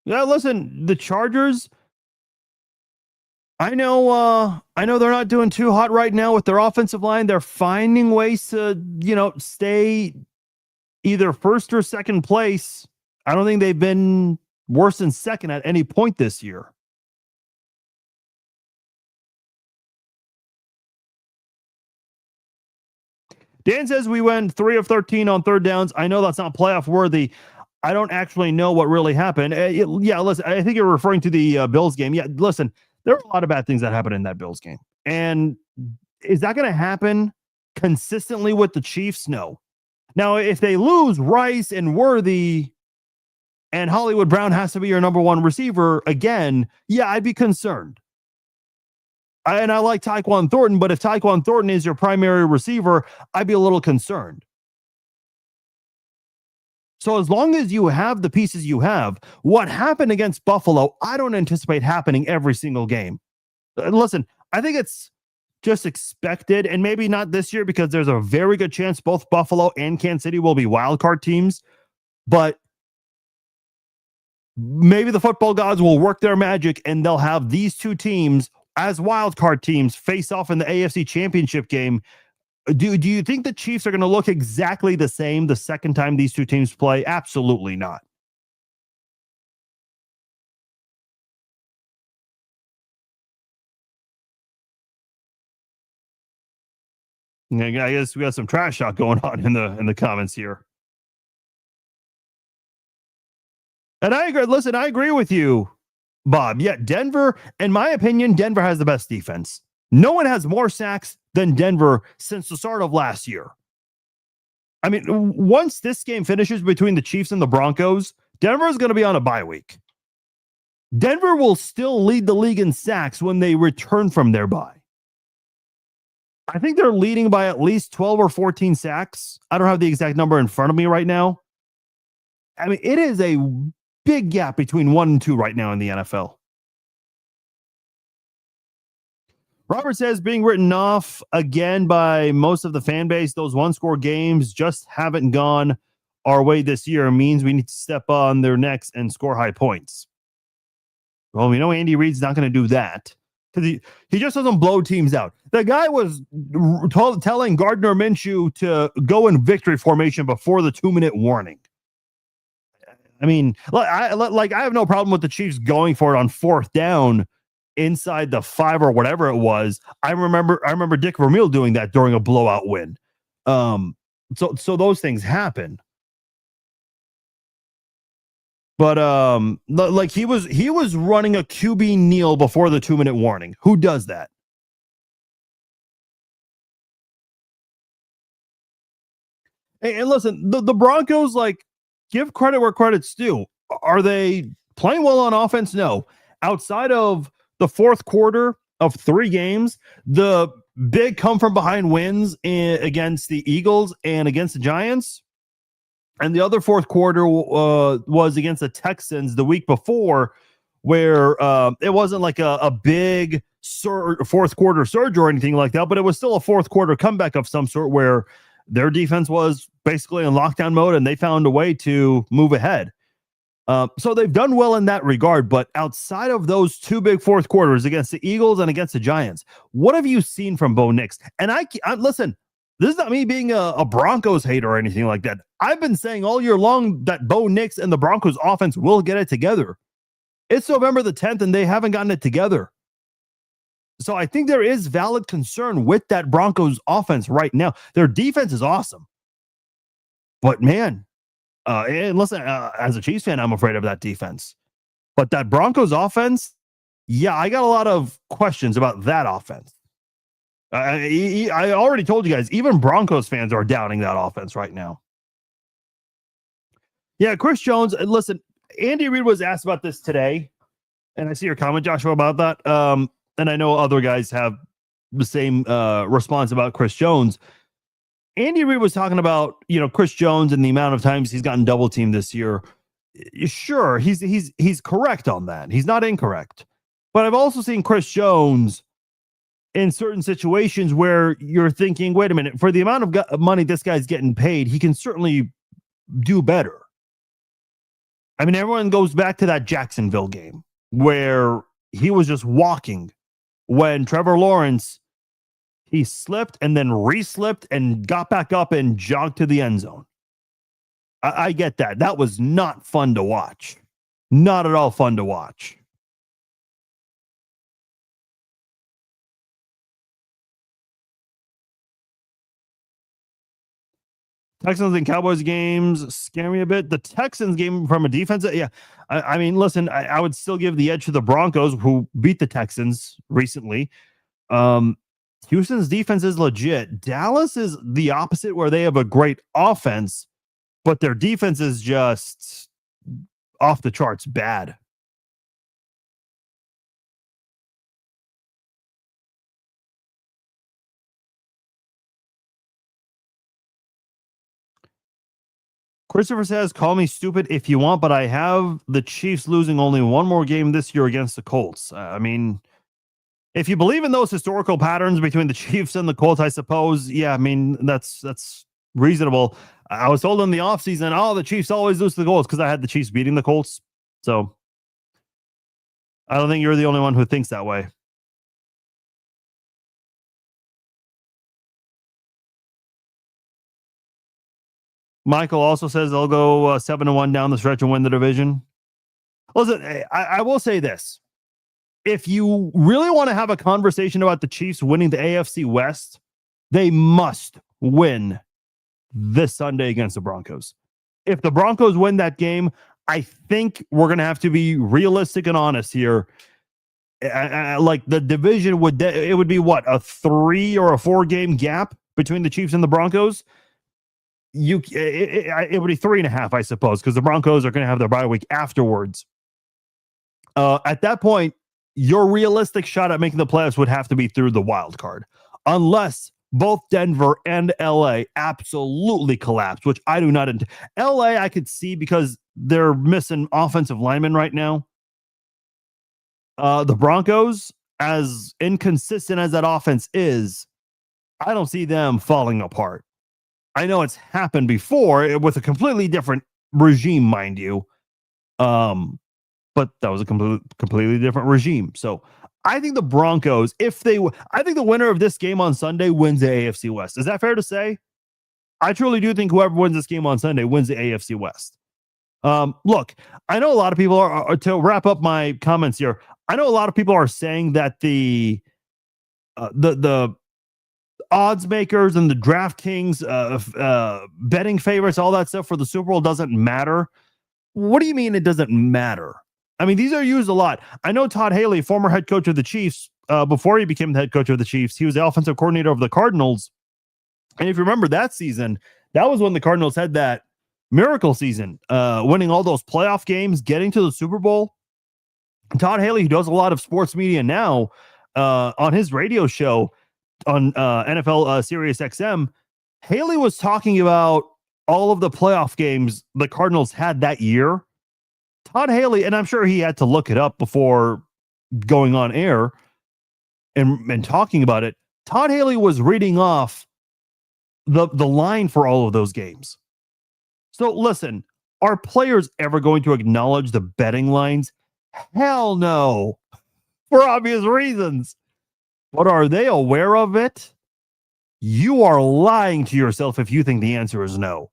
Yeah, listen, the Chargers, I know they're not doing too hot right now with their offensive line. They're finding ways to, stay either first or second place. I don't think they've been worse than second at any point this year. Dan says we went 3 of 13 on third downs. I know that's not playoff worthy. I don't actually know what really happened. Listen, I think you're referring to the Bills game. Yeah, listen, there were a lot of bad things that happened in that Bills game. And is that going to happen consistently with the Chiefs? No. Now, if they lose Rice and Worthy and Hollywood Brown has to be your number 1 receiver again, yeah, I'd be concerned. And I like Tyquan Thornton, but if Tyquan Thornton is your primary receiver, I'd be a little concerned. So as long as you have the pieces you have, what happened against Buffalo, I don't anticipate happening every single game. Listen, I think it's just expected, and maybe not this year because there's a very good chance both Buffalo and Kansas City will be wildcard teams, but maybe the football gods will work their magic and they'll have these 2 teams as wildcard teams face off in the AFC Championship game. Do you think the Chiefs are going to look exactly the same the second time these 2 teams play? Absolutely not. I guess we got some trash talk going on in the comments here. And I agree. Listen, I agree with you, Bob. Yeah, Denver, in my opinion, Denver has the best defense. No one has more sacks than Denver since the start of last year. I mean, once this game finishes between the Chiefs and the Broncos, Denver is going to be on a bye week. Denver will still lead the league in sacks when they return from their bye. I think they're leading by at least 12 or 14 sacks. I don't have the exact number in front of me right now. I mean, it is a big gap between 1 and 2 right now in the NFL. Robert says being written off again by most of the fan base. Those 1-score games just haven't gone our way this year. Means we need to step on their necks and score high points. Well, we know Andy Reid's not going to do that because he just doesn't blow teams out. The guy was telling Gardner Minshew to go in victory formation before the 2-minute warning. I mean, I have no problem with the Chiefs going for it on fourth down inside the 5 or whatever it was. I remember Dick Vermeil doing that during a blowout win. Um, so those things happen. But like he was running a QB kneel before the 2-minute warning. Who does that? And listen, the Broncos, like, give credit where credit's due. Are they playing well on offense? No. Outside of the fourth quarter of 3 games, the big come from behind wins against the Eagles and against the Giants, and the other fourth quarter was against the Texans the week before, where it wasn't like a big fourth quarter surge or anything like that, but it was still a fourth quarter comeback of some sort where their defense was basically in lockdown mode and they found a way to move ahead. So they've done well in that regard. But outside of those 2 big fourth quarters against the Eagles and against the Giants, what have you seen from Bo Nix? And I listen, this is not me being a Broncos hater or anything like that. I've been saying all year long that Bo Nix and the Broncos offense will get it together. It's November the 10th and they haven't gotten it together. So I think there is valid concern with that Broncos offense right now. Their defense is awesome. But man, and listen, as a Chiefs fan, I'm afraid of that defense. But that Broncos offense, yeah, I got a lot of questions about that offense. I already told you guys, even Broncos fans are doubting that offense right now. Yeah, Chris Jones, listen, Andy Reid was asked about this today, and I see your comment, Joshua, about that. And I know other guys have the same response about Chris Jones. Andy Reid was talking about, Chris Jones and the amount of times he's gotten double teamed this year. Sure, he's correct on that. He's not incorrect. But I've also seen Chris Jones in certain situations where you're thinking, wait a minute, for the amount of money this guy's getting paid, he can certainly do better. I mean, everyone goes back to that Jacksonville game where he was just walking when Trevor Lawrence, he slipped and then re-slipped and got back up and jogged to the end zone. I get that. That was not fun to watch. Not at all fun to watch. Texans and Cowboys games scare me a bit. The Texans game from a defense, yeah. I mean, listen, I would still give the edge to the Broncos, who beat the Texans recently. Houston's defense is legit. Dallas is the opposite, where they have a great offense, but their defense is just off the charts bad. Christopher says, call me stupid if you want, but I have the Chiefs losing only one more game this year against the Colts. I mean, if you believe in those historical patterns between the Chiefs and the Colts, I suppose, yeah, I mean, that's reasonable. I was told in the offseason, the Chiefs always lose to the Colts because I had the Chiefs beating the Colts. So I don't think you're the only one who thinks that way. Michael also says they'll go 7-1 down the stretch and win the division. Listen, I will say this. If you really want to have a conversation about the Chiefs winning the AFC West, they must win this Sunday against the Broncos. If the Broncos win that game, I think we're going to have to be realistic and honest here. Like the division would be what, a 3 or a 4 game gap between the Chiefs and the Broncos? It would be 3.5, I suppose, because the Broncos are going to have their bye week afterwards. At that point, your realistic shot at making the playoffs would have to be through the wild card, unless both Denver and LA absolutely collapse, which I do not. LA, I could see because they're missing offensive linemen right now. The Broncos, as inconsistent as that offense is, I don't see them falling apart. I know it's happened before with a completely different regime, mind you. But that was a completely different regime. So I think the Broncos, I think the winner of this game on Sunday wins the AFC West. Is that fair to say? I truly do think whoever wins this game on Sunday wins the AFC West. Look, I know a lot of people are to wrap up my comments here. I know a lot of people are saying that the odds makers and the DraftKings betting favorites, all that stuff for the Super Bowl doesn't matter. What do you mean it doesn't matter? I mean, these are used a lot. I know Todd Haley, former head coach of the Chiefs, before he became the head coach of the Chiefs, he was the offensive coordinator of the Cardinals. And if you remember that season, that was when the Cardinals had that miracle season, winning all those playoff games, getting to the Super Bowl. Todd Haley, who does a lot of sports media now, on his radio show on NFL Sirius XM, Haley was talking about all of the playoff games the Cardinals had that year. Todd Haley, and I'm sure he had to look it up before going on air and talking about it. Todd Haley was reading off the line for all of those games. So listen, are players ever going to acknowledge the betting lines? Hell no, for obvious reasons. But are they aware of it? You are lying to yourself if you think the answer is no.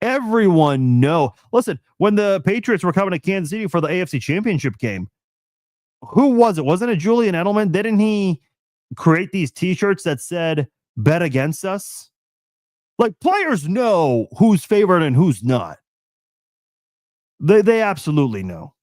Everyone know. Listen, when the Patriots were coming to Kansas City for the AFC Championship game, who was it? Wasn't it Julian Edelman? Didn't he create these T-shirts that said "Bet against us"? Like, players know who's favored and who's not. They absolutely know.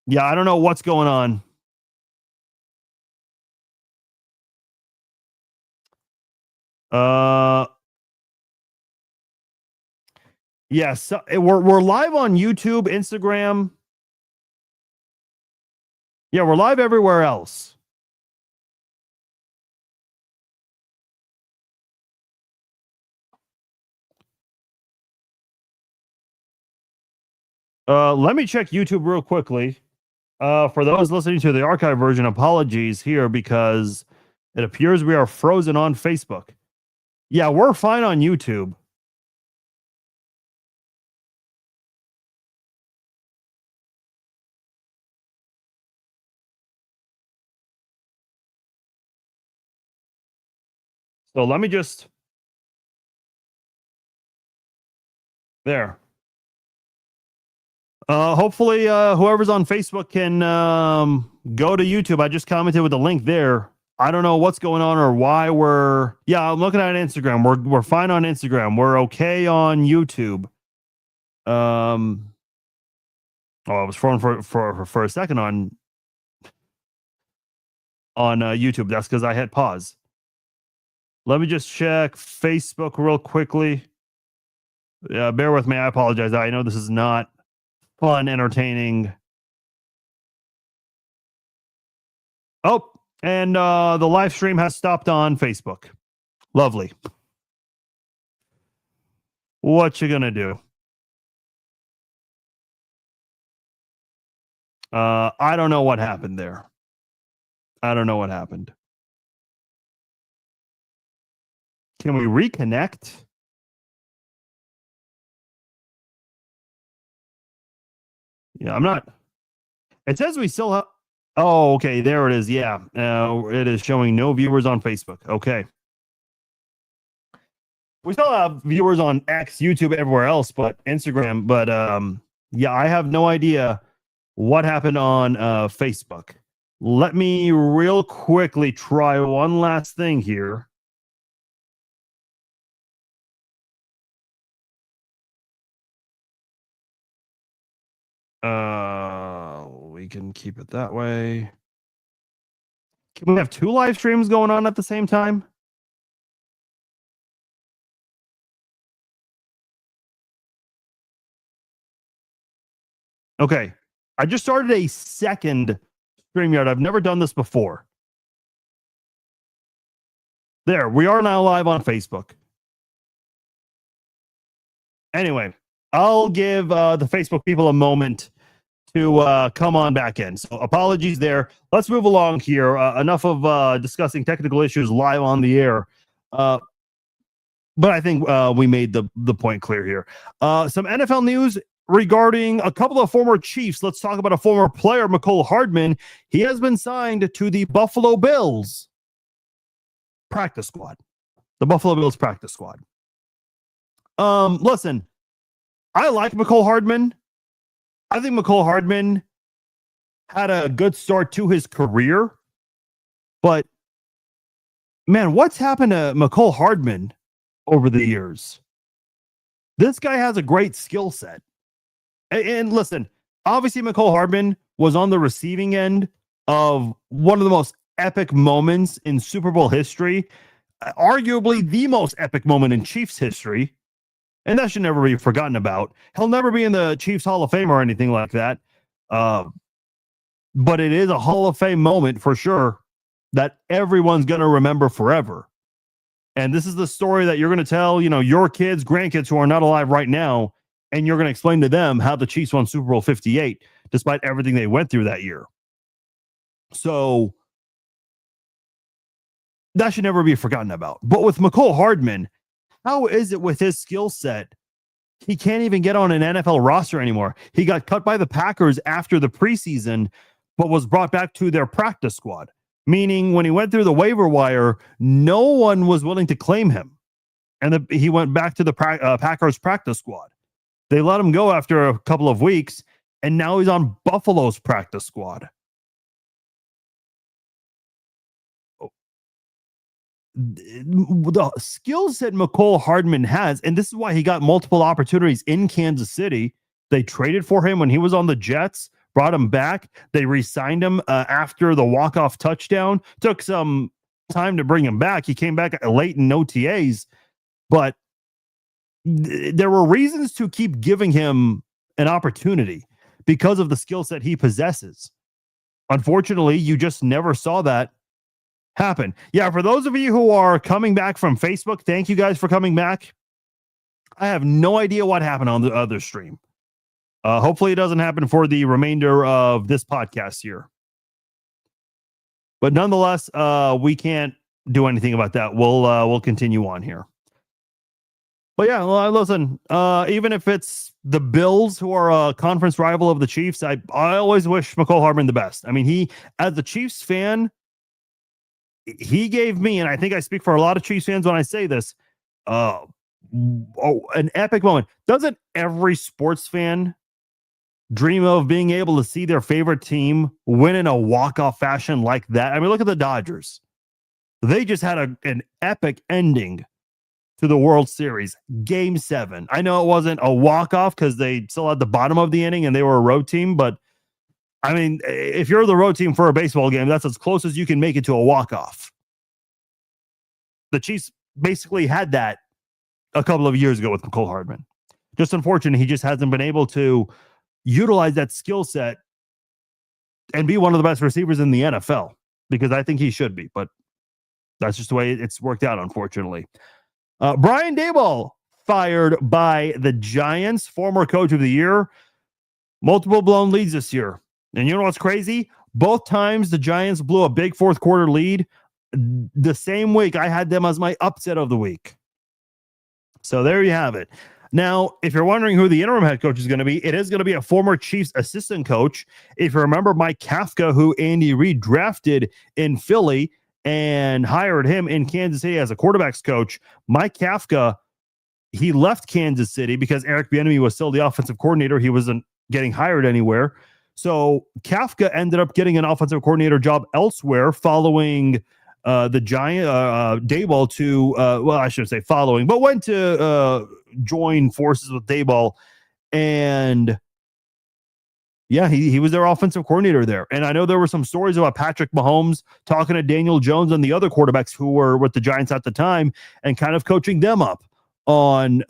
Yeah, I don't know what's going on. Yes, we're live on YouTube, Instagram. Yeah, we're live everywhere else. Let me check YouTube real quickly. For those listening to the archive version, apologies here because it appears we are frozen on Facebook. Yeah, we're fine on YouTube. So let me just there. Hopefully, whoever's on Facebook can go to YouTube. I just commented with the link there. I don't know what's going on or why we're. Yeah, I'm looking at Instagram. We're fine on Instagram. We're okay on YouTube. I was frozen for a second on YouTube. That's because I hit pause. Let me just check Facebook real quickly. Yeah, bear with me. I apologize. I know this is not fun, entertaining. Oh, and the live stream has stopped on Facebook. Lovely. What you gonna do? I don't know what happened there. I don't know what happened. Can we reconnect? Yeah, I'm not. It says we still have. Oh, okay. There it is. Yeah. It is showing no viewers on Facebook. Okay. We still have viewers on X, YouTube, everywhere else, but Instagram. But yeah, I have no idea what happened on Facebook. Let me real quickly try one last thing here. We can keep it that way. Can we have two live streams going on at the same time? Okay. I just started a second StreamYard. I've never done this before. There, we are now live on Facebook. Anyway, I'll give the Facebook people a moment to come on back in. So apologies there. Let's move along here. Enough of discussing technical issues live on the air. But I think we made the point clear here. Some NFL news. regarding a couple of former Chiefs. Let's talk about a former player, Mecole Hardman. He has been signed to the Buffalo Bills practice squad. The Buffalo Bills practice squad. Listen, I like Mecole Hardman. I think Mecole Hardman had a good start to his career, but man, what's happened to Mecole Hardman over the years? This guy has a great skill set. And listen, obviously Mecole Hardman was on the receiving end of one of the most epic moments in Super Bowl history, arguably the most epic moment in Chiefs history. And that should never be forgotten about. He'll never be in the Chiefs Hall of Fame or anything like that. But it is a Hall of Fame moment for sure that everyone's going to remember forever. And this is the story that you're going to tell, your kids, grandkids who are not alive right now, and you're going to explain to them how the Chiefs won Super Bowl 58, despite everything they went through that year. So that should never be forgotten about. But with Mecole Hardman, how is it with his skill set? He can't even get on an NFL roster anymore. He got cut by the Packers after the preseason, but was brought back to their practice squad. Meaning when he went through the waiver wire, no one was willing to claim him. And he went back to the Packers practice squad. They let him go after a couple of weeks, and now he's on Buffalo's practice squad. The skill set Mecole Hardman has, and this is why he got multiple opportunities in Kansas City. They traded for him when he was on the Jets, brought him back. They re-signed him after the walk-off touchdown. Took some time to bring him back. He came back late in OTAs, but there were reasons to keep giving him an opportunity because of the skill set he possesses. Unfortunately, you just never saw that happen. Yeah, for those of you who are coming back from Facebook, thank you guys for coming back. I have no idea what happened on the other stream. Hopefully it doesn't happen for the remainder of this podcast here. But nonetheless, we can't do anything about that. We'll continue on here. But yeah, listen, even if it's the Bills who are a conference rival of the Chiefs, I always wish Mecole Hardman the best. I mean, he, as a Chiefs fan, he gave me, and I think I speak for a lot of Chiefs fans when I say this, an epic moment. Doesn't every sports fan dream of being able to see their favorite team win in a walk-off fashion like that? I mean, look at the Dodgers. They just had an epic ending to the World Series, Game 7. I know it wasn't a walk-off because they still had the bottom of the inning and they were a road team, but I mean, if you're the road team for a baseball game, that's as close as you can make it to a walk-off. The Chiefs basically had that a couple of years ago with Mecole Hardman. Just unfortunate he just hasn't been able to utilize that skill set and be one of the best receivers in the NFL, because I think he should be, but that's just the way it's worked out, unfortunately. Brian Daboll fired by the Giants, former coach of the year, multiple blown leads this year. And you know what's crazy? Both times the Giants blew a big fourth quarter lead. The same week, I had them as my upset of the week. So there you have it. Now, if you're wondering who the interim head coach is going to be, it is going to be a former Chiefs assistant coach. If you remember Mike Kafka, who Andy Reid drafted in Philly and hired him in Kansas City as a quarterbacks coach, Mike Kafka, he left Kansas City because Eric Bieniemy was still the offensive coordinator. He wasn't getting hired anywhere. So Kafka ended up getting an offensive coordinator job elsewhere following the Giant Daboll to, well, I shouldn't say following, but went to join forces with Daboll. And yeah, he was their offensive coordinator there. And I know there were some stories about Patrick Mahomes talking to Daniel Jones and the other quarterbacks who were with the Giants at the time and kind of coaching them up on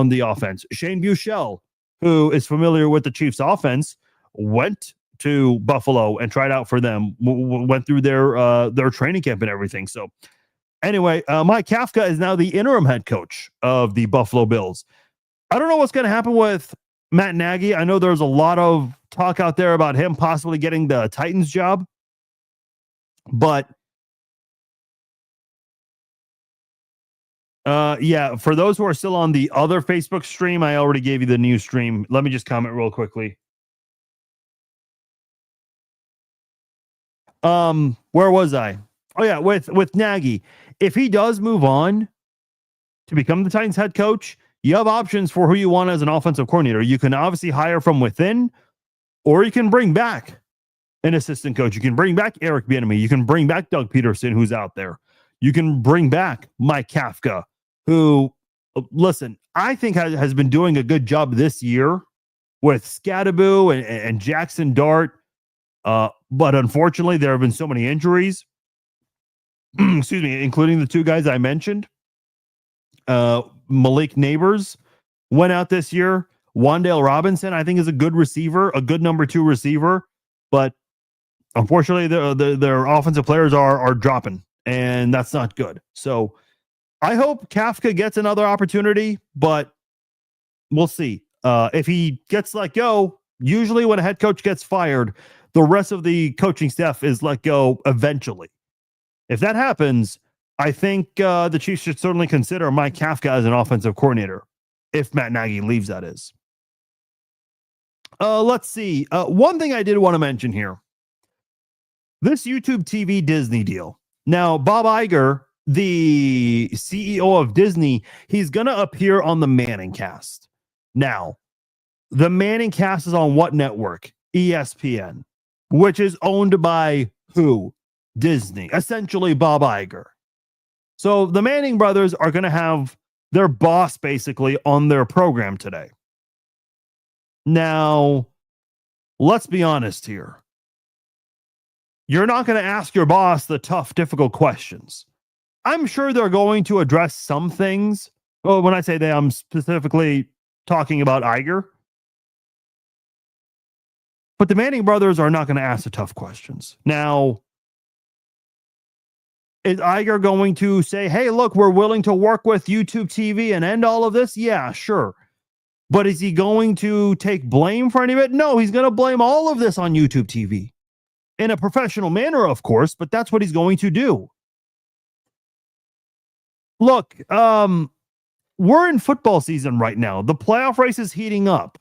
the offense. Shane Buechele, who is familiar with the Chiefs offense, went to Buffalo and tried out for them, went through their training camp and everything. So anyway, Mike Kafka is now the interim head coach of the Buffalo Bills. I don't know what's going to happen with Matt Nagy. I know there's a lot of talk out there about him possibly getting the Titans job, but Yeah, for those who are still on the other Facebook stream, I already gave you the new stream. Let me just comment real quickly. Where was I? Oh yeah, with Nagy. If he does move on to become the Titans head coach, you have options for who you want as an offensive coordinator. You can obviously hire from within, or you can bring back an assistant coach. You can bring back Eric Bieniemy. You can bring back Doug Peterson, who's out there. You can bring back Mike Kafka, who, listen, I think has been doing a good job this year with Scadaboo and Jackson Dart. But unfortunately, there have been so many injuries. Excuse me, including the two guys I mentioned. Malik Neighbors went out this year. Wan'Dale Robinson, I think, is a good receiver, a good number 2 receiver. But unfortunately, their offensive players are dropping, and that's not good. So I hope Kafka gets another opportunity, but we'll see. If he gets let go, usually when a head coach gets fired, the rest of the coaching staff is let go eventually. If that happens, I think the Chiefs should certainly consider Mike Kafka as an offensive coordinator, if Matt Nagy leaves, that is. Let's see. One thing I did want to mention here. This YouTube TV Disney deal. Now, Bob Iger, the CEO of Disney, he's going to appear on the Manning Cast. Now, the Manning Cast is on what network? ESPN, which is owned by who? Disney, essentially Bob Iger. So the Manning brothers are going to have their boss basically on their program today. Now, let's be honest here. You're not going to ask your boss the tough, difficult questions. I'm sure they're going to address some things. Well, when I say they, I'm specifically talking about Iger. But the Manning brothers are not going to ask the tough questions. Now, is Iger going to say, hey, look, we're willing to work with YouTube TV and end all of this? Yeah, sure. But is he going to take blame for any of it? No, he's going to blame all of this on YouTube TV. In a professional manner, of course, but that's what he's going to do. Look, we're in football season right now. The playoff race is heating up.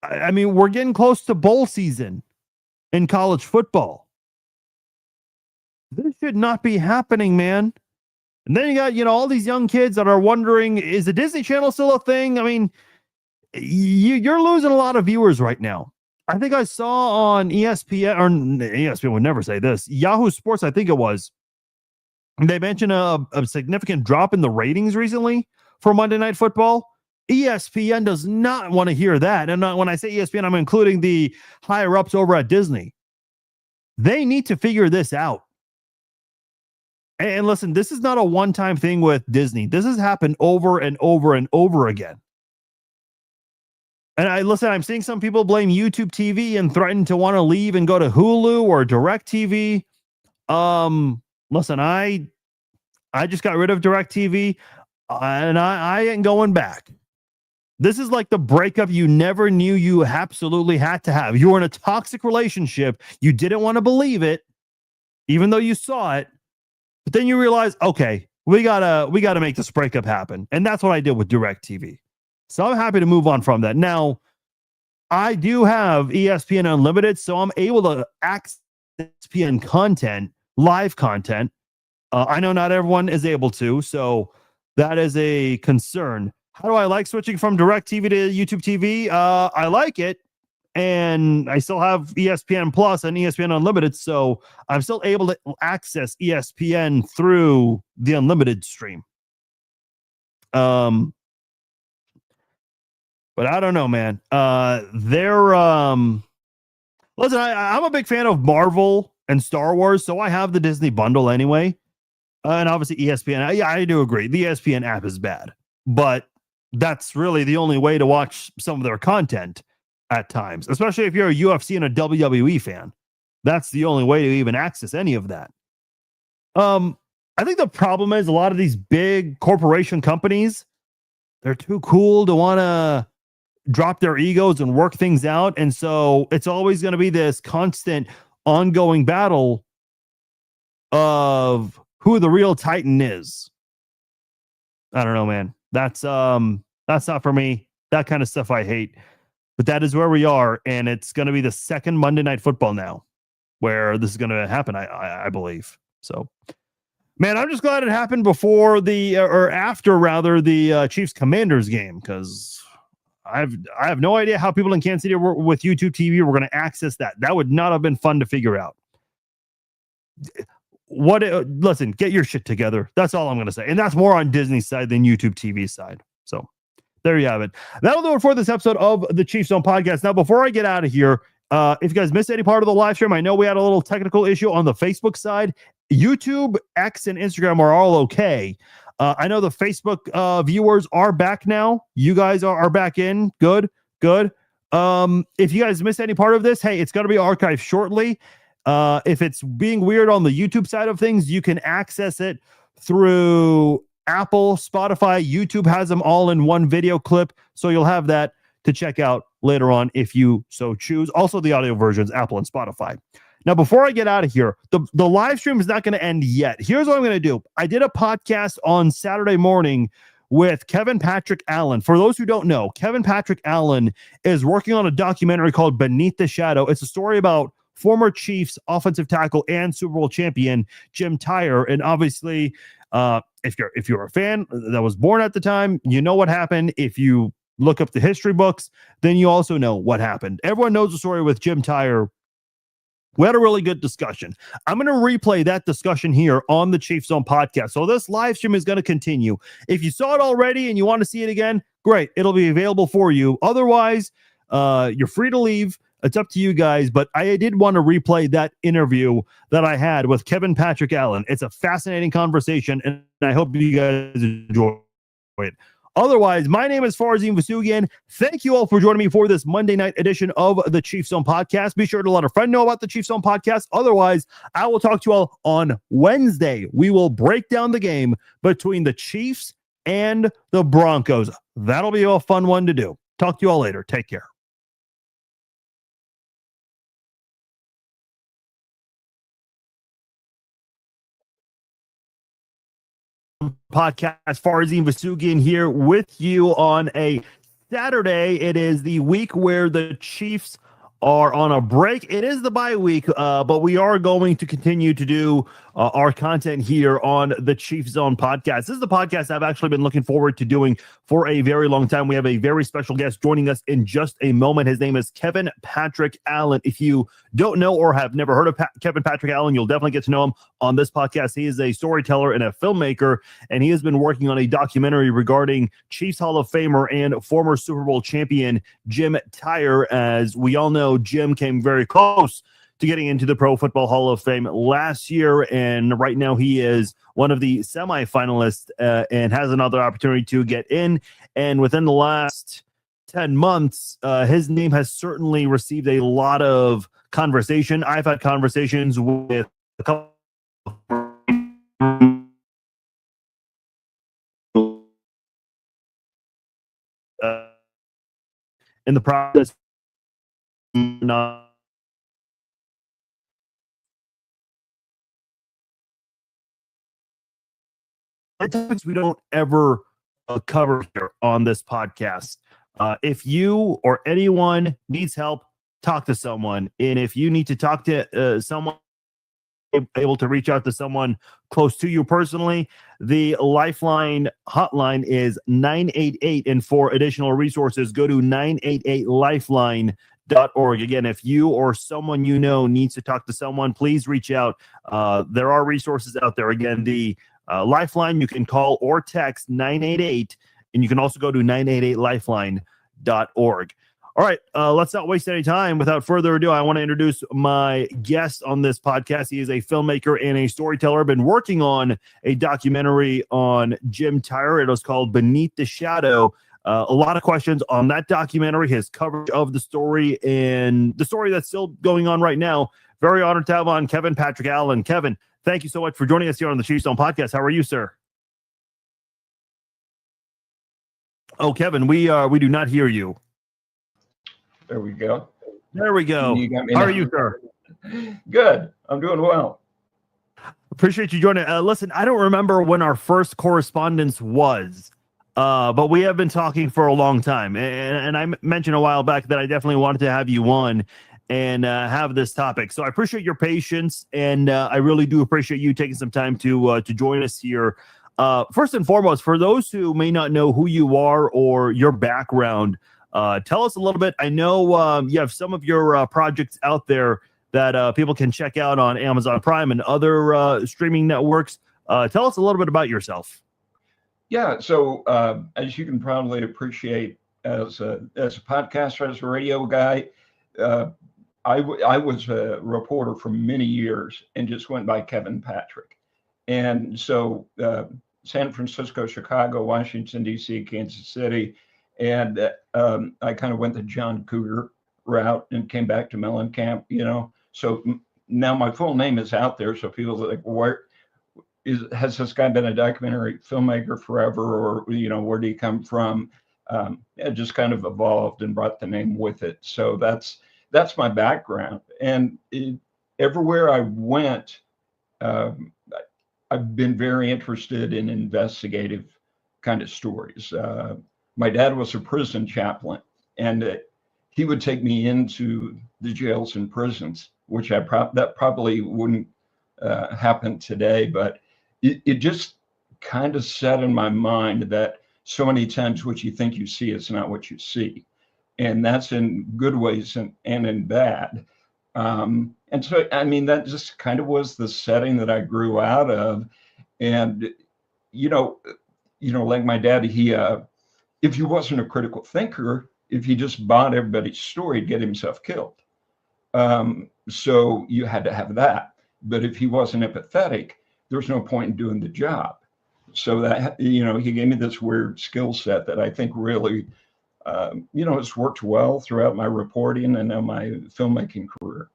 I mean, we're getting close to bowl season in college football. This should not be happening, man. And then you got, all these young kids that are wondering, is the Disney Channel still a thing? I mean, you're losing a lot of viewers right now. I think I saw on ESPN, or ESPN would never say this, Yahoo Sports, I think it was, they mentioned a significant drop in the ratings recently for Monday Night Football. ESPN does not want to hear that. And when I say ESPN, I'm including the higher-ups over at Disney. They need to figure this out. And listen, this is not a one-time thing with Disney. This has happened over and over and over again. And I'm seeing some people blame YouTube TV and threaten to want to leave and go to Hulu or DirecTV. Listen, I just got rid of DirecTV, and I ain't going back. This is like the breakup you never knew you absolutely had to have. You were in a toxic relationship. You didn't want to believe it, even though you saw it. But then you realize, okay, we gotta make this breakup happen. And that's what I did with DirecTV. So I'm happy to move on from that. Now, I do have ESPN Unlimited, so I'm able to access ESPN content, live content. I know not everyone is able to, so that is a concern. How do I like switching from DirecTV to YouTube TV? I like it, and I still have ESPN Plus and ESPN Unlimited, so I'm still able to access ESPN through the Unlimited stream. But I don't know, man. Listen, I'm a big fan of Marvel and Star Wars, so I have the Disney bundle anyway. And obviously ESPN. Yeah, I do agree. The ESPN app is bad, but that's really the only way to watch some of their content at times, especially if you're a UFC and a WWE fan. That's the only way to even access any of that. I think the problem is a lot of these big corporation companies, they're too cool to want to drop their egos and work things out. And so it's always going to be this constant ongoing battle of who the real Titan is. I don't know, man. That's not for me. That kind of stuff I hate. But that is where we are, and it's going to be the second Monday Night Football now, where this is going to happen. I believe so. Man, I'm just glad it happened before or after rather the Chiefs Commanders game, because I have no idea how people in Kansas City with YouTube TV were going to access that. That would not have been fun to figure out. Listen, get your shit together. That's all I'm going to say. And that's more on Disney's side than YouTube TV side. So there you have it. That'll do it for this episode of the Chiefs Zone podcast. Now, before I get out of here, if you guys missed any part of the live stream, I know we had a little technical issue on the Facebook side. YouTube, X, and Instagram are all okay. I know the Facebook viewers are back now. You guys are back in. Good. If you guys missed any part of this, hey, it's going to be archived shortly. If it's being weird on the YouTube side of things, you can access it through Apple, Spotify. YouTube has them all in one video clip, so you'll have that to check out later on if you so choose. Also, the audio versions, Apple and Spotify. Now, before I get out of here, the live stream is not going to end yet. Here's what I'm going to do. I did a podcast on Saturday morning with Kevin Patrick Allen. For those who don't know, Kevin Patrick Allen is working on a documentary called Beneath the Shadow. It's a story about former Chiefs offensive tackle and Super Bowl champion Jim Tyre. And obviously, if you're a fan that was born at the time, you know what happened. If you look up the history books, then you also know what happened. Everyone knows the story with Jim Tyre. We had a really good discussion. I'm going to replay that discussion here on the Chiefs Zone podcast. So this live stream is going to continue. If you saw it already and you want to see it again, great. It'll be available for you. Otherwise, you're free to leave. It's up to you guys. But I did want to replay that interview that I had with Kevin Patrick Allen. It's a fascinating conversation, and I hope you guys enjoy it. Otherwise, my name is Farzin Vasugian. Thank you all for joining me for this Monday night edition of the Chiefs Zone podcast. Be sure to let a friend know about the Chiefs Zone podcast. Otherwise, I will talk to you all on Wednesday. We will break down the game between the Chiefs and the Broncos. That'll be a fun one to do. Talk to you all later. Take care. Podcast, Farzin Vasugian here with you on a Saturday. It is the week where the Chiefs are on a break. It is the bye week, but we are going to continue to do our content here on the Chiefs Zone podcast. This is the podcast I've actually been looking forward to doing for a very long time. We have a very special guest joining us in just a moment. His name is Kevin Patrick Allen. If you don't know or have never heard of Kevin Patrick Allen, you'll definitely get to know him on this podcast. He is a storyteller and a filmmaker, and he has been working on a documentary regarding Chiefs Hall of Famer and former Super Bowl champion Jim Tyre. As we all know, Jim came very close to getting into the Pro Football Hall of Fame last year, and right now he is one of the semifinalists and has another opportunity to get in. And within the last 10 months, his name has certainly received a lot of conversation. I've had conversations with a couple in the process. Topics we don't ever cover here on this podcast. If you or anyone needs help, talk to someone. And if you need to talk to someone, able to reach out to someone close to you personally, the Lifeline hotline is 988. And for additional resources, go to 988lifeline.org. Again, if you or someone you know needs to talk to someone, please reach out. There are resources out there. Again, the Lifeline, you can call or text 988, and you can also go to 988lifeline.org. All right, let's not waste any time. Without further ado, I want to introduce my guest on this podcast. He is a filmmaker and a storyteller. Been working on a documentary on Jim Tyre. It was called Beneath the Shadow. A lot of questions on that documentary, his coverage of the story, and the story that's still going on right now. Very honored to have on Kevin Patrick Allen. Kevin, thank you so much for joining us here on the Chiefs Zone podcast. How are you, sir? Oh, Kevin, we do not hear you. There we go. There we go. How are you, sir? Good. I'm doing well. Appreciate you joining. Listen, I don't remember when our first correspondence was, but we have been talking for a long time. And I mentioned a while back that I definitely wanted to have you on and have this topic. So I appreciate your patience, and I really do appreciate you taking some time to join us here. First and foremost, for those who may not know who you are or your background, tell us a little bit. I know you have some of your projects out there that people can check out on Amazon Prime and other streaming networks. Tell us a little bit about yourself. Yeah, so as you can probably appreciate, as a podcaster, as a radio guy, I was a reporter for many years and just went by Kevin Patrick. And so San Francisco, Chicago, Washington, D.C., Kansas City, and I kind of went the John Cougar route and came back to Mellencamp, So now my full name is out there, so people are like, has this guy been a documentary filmmaker forever, or where do you come from? It just kind of evolved and brought the name with it. So that's my background, and everywhere I went, I've been very interested in investigative kind of stories. My dad was a prison chaplain, and he would take me into the jails and prisons, which that probably wouldn't happen today, but it just kind of set in my mind that so many times what you think you see is not what you see. And that's in good ways and in bad. And so, I mean, that just kind of was the setting that I grew out of. And, like my dad, if he wasn't a critical thinker, if he just bought everybody's story, he'd get himself killed. So you had to have that. But if he wasn't empathetic, there's no point in doing the job. So that, he gave me this weird skill set that I think really, has worked well throughout my reporting and now my filmmaking career.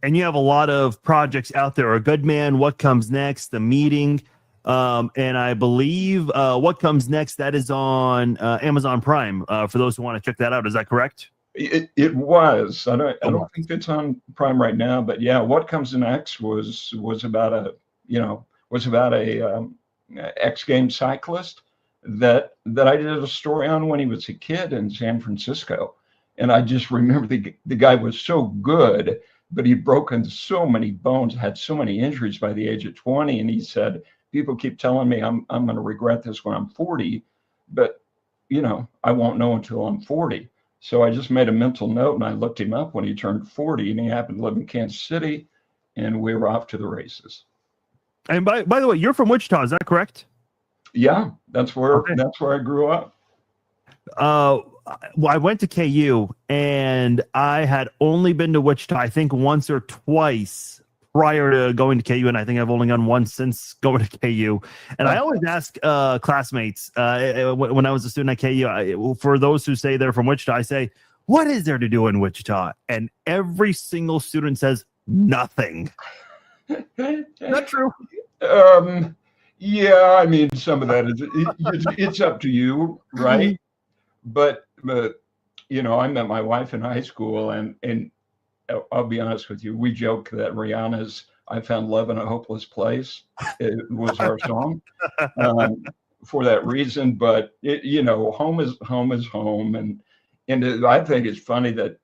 And you have a lot of projects out there. A Good Man, What Comes Next, The Meeting, and I believe What Comes Next, that is on Amazon Prime, for those who want to check that out. Is that correct? It was. I don't think it's on Prime right now, but yeah, What Comes Next was about a X Games cyclist that I did a story on when he was a kid in San Francisco. And I just remember the guy was so good, but he'd broken so many bones, had so many injuries by the age of 20. And he said, people keep telling me I'm going to regret this when I'm 40, but I won't know until I'm 40. So I just made a mental note and I looked him up when he turned 40, and he happened to live in Kansas City, and we were off to the races. And by the way, you're from Wichita, is that correct? Yeah, that's where I grew up. Well, I went to KU, and I had only been to Wichita, I think, once or twice prior to going to KU, and I think I've only gone once since going to KU. And I always ask classmates when I was a student at KU, for those who say they're from Wichita, I say, what is there to do in Wichita? And every single student says nothing. Not true. Yeah, I mean, some of that it's up to you, right? But I met my wife in high school, and I'll be honest with you, we joke that Rihanna's "I Found Love in a Hopeless Place" it was our song for that reason. But home is home, and I think it's funny that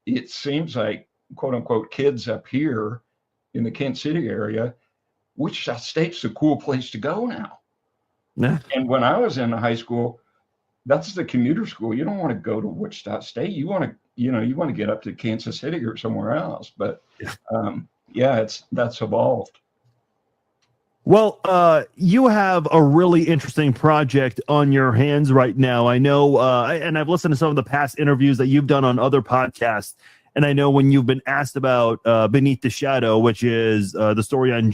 it seems like, quote unquote, kids up here in the Kansas City area, Wichita State's a cool place to go now. Yeah. And when I was in high school, that's the commuter school. You don't want to go to Wichita State. You want to get up to Kansas City or somewhere else. But that's evolved. Well, you have a really interesting project on your hands right now. I know, and I've listened to some of the past interviews that you've done on other podcasts. And I know when you've been asked about Beneath the Shadow, which is the story on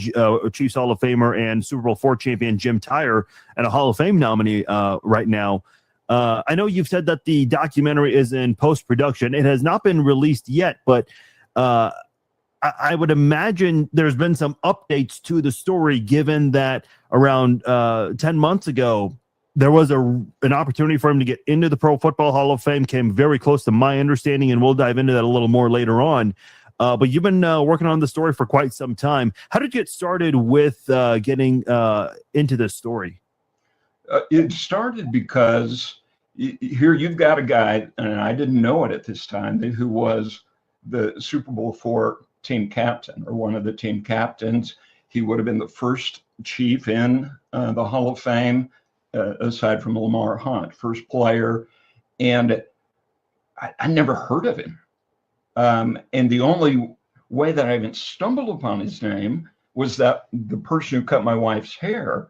Chiefs Hall of Famer and Super Bowl IV champion Jim Tyre, and a Hall of Fame nominee right now. I know you've said that the documentary is in post-production. It has not been released yet, but I would imagine there's been some updates to the story, given that around 10 months ago, there was an opportunity for him to get into the Pro Football Hall of Fame, came very close to my understanding, and we'll dive into that a little more later on. But you've been working on the story for quite some time. How did you get started with getting into this story? It started because here you've got a guy, and I didn't know it at this time, who was the Super Bowl IV team captain, or one of the team captains. He would have been the first Chief in the Hall of Fame, aside from Lamar Hunt, first player. And I never heard of him. And the only way that I even stumbled upon his name was that the person who cut my wife's hair,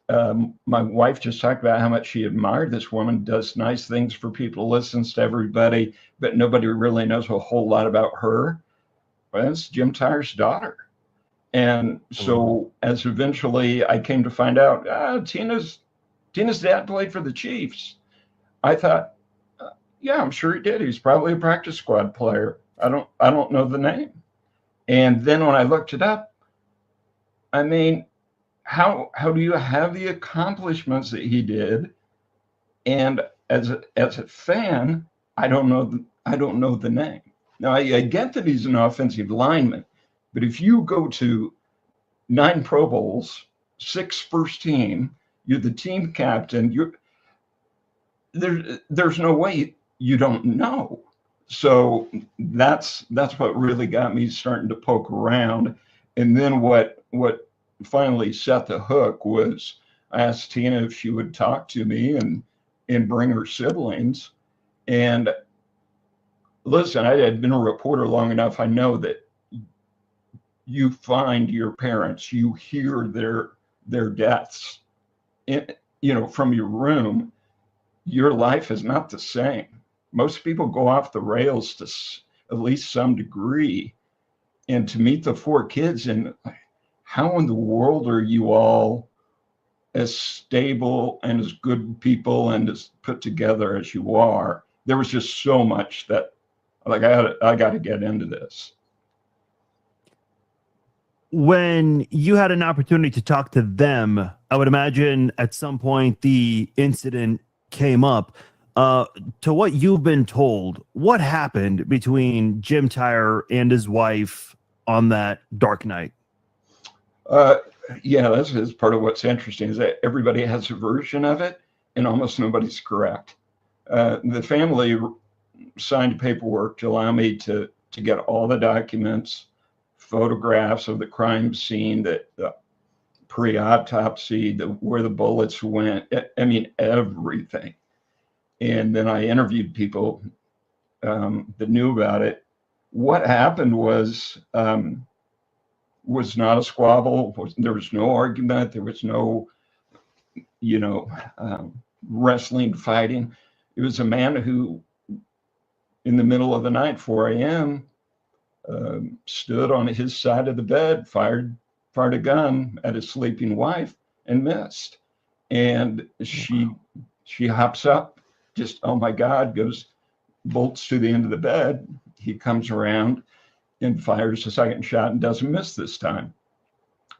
my wife just talked about how much she admired this woman, does nice things for people, listens to everybody, but nobody really knows a whole lot about her. Well, that's Jim Tyre's daughter. And so as eventually I came to find out, Tina's dad played for the Chiefs. I thought, yeah, I'm sure he did. He's probably a practice squad player. I don't know the name. And then when I looked it up, I mean, how do you have the accomplishments that he did? And as a fan, I don't know the name. Now I get that he's an offensive lineman, but if you go to 9 Pro Bowls, 6 first team, you're the team captain, there's no way you don't know. So that's what really got me starting to poke around. And then what finally set the hook was I asked Tina if she would talk to me and bring her siblings. And listen, I had been a reporter long enough. I know that you find your parents, you hear their deaths, from your room. Your life is not the same. Most people go off the rails to at least some degree. And to meet the 4 kids, and how in the world are you all as stable and as good people and as put together as you are? There was just so much that, like, I got to get into this. When you had an opportunity to talk to them, I would imagine at some point the incident came up. To what you've been told, what happened between Jim Tyre and his wife on that dark night? Yeah, that's part of what's interesting, is that everybody has a version of it and almost nobody's correct. The family signed paperwork to allow me to get all the documents, photographs of the crime scene, the pre-autopsy, where the bullets went. I mean, everything. And then I interviewed people that knew about it. What happened was not a squabble. There was no argument. There was no, wrestling, fighting. It was a man who, in the middle of the night, 4 a.m., stood on his side of the bed, fired a gun at his sleeping wife and missed. And she hops up, just, oh my God, bolts to the end of the bed. He comes around and fires a second shot and doesn't miss this time.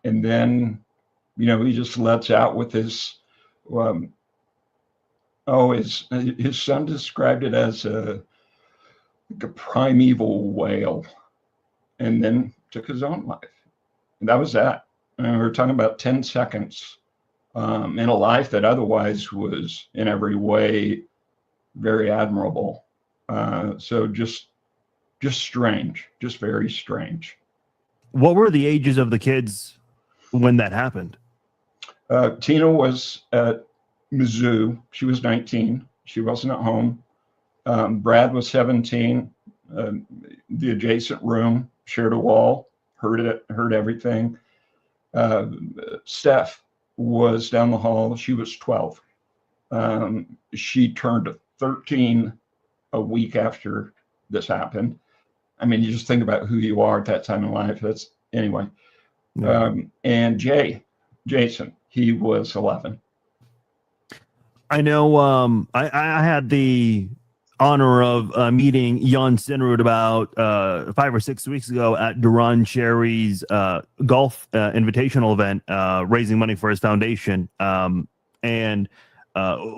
And then, he just lets out with his son described it as a primeval wail, and then took his own life. And that was that. And we were talking about 10 seconds in a life that otherwise was in every way very admirable. So just strange, just very strange. What were the ages of the kids when that happened? Tina was at Mizzou. She was 19. She wasn't at home. Brad was 17. The adjacent room, shared a wall, heard everything. Steph was down the hall. She was 12. She turned 13 a week after this happened. I mean, you just think about who you are at that time in life. That's anyway. And Jason, he was 11. I know. I had the honor of meeting Jan Sinrud about 5 or 6 weeks ago at Duran Cherry's golf invitational event, raising money for his foundation. And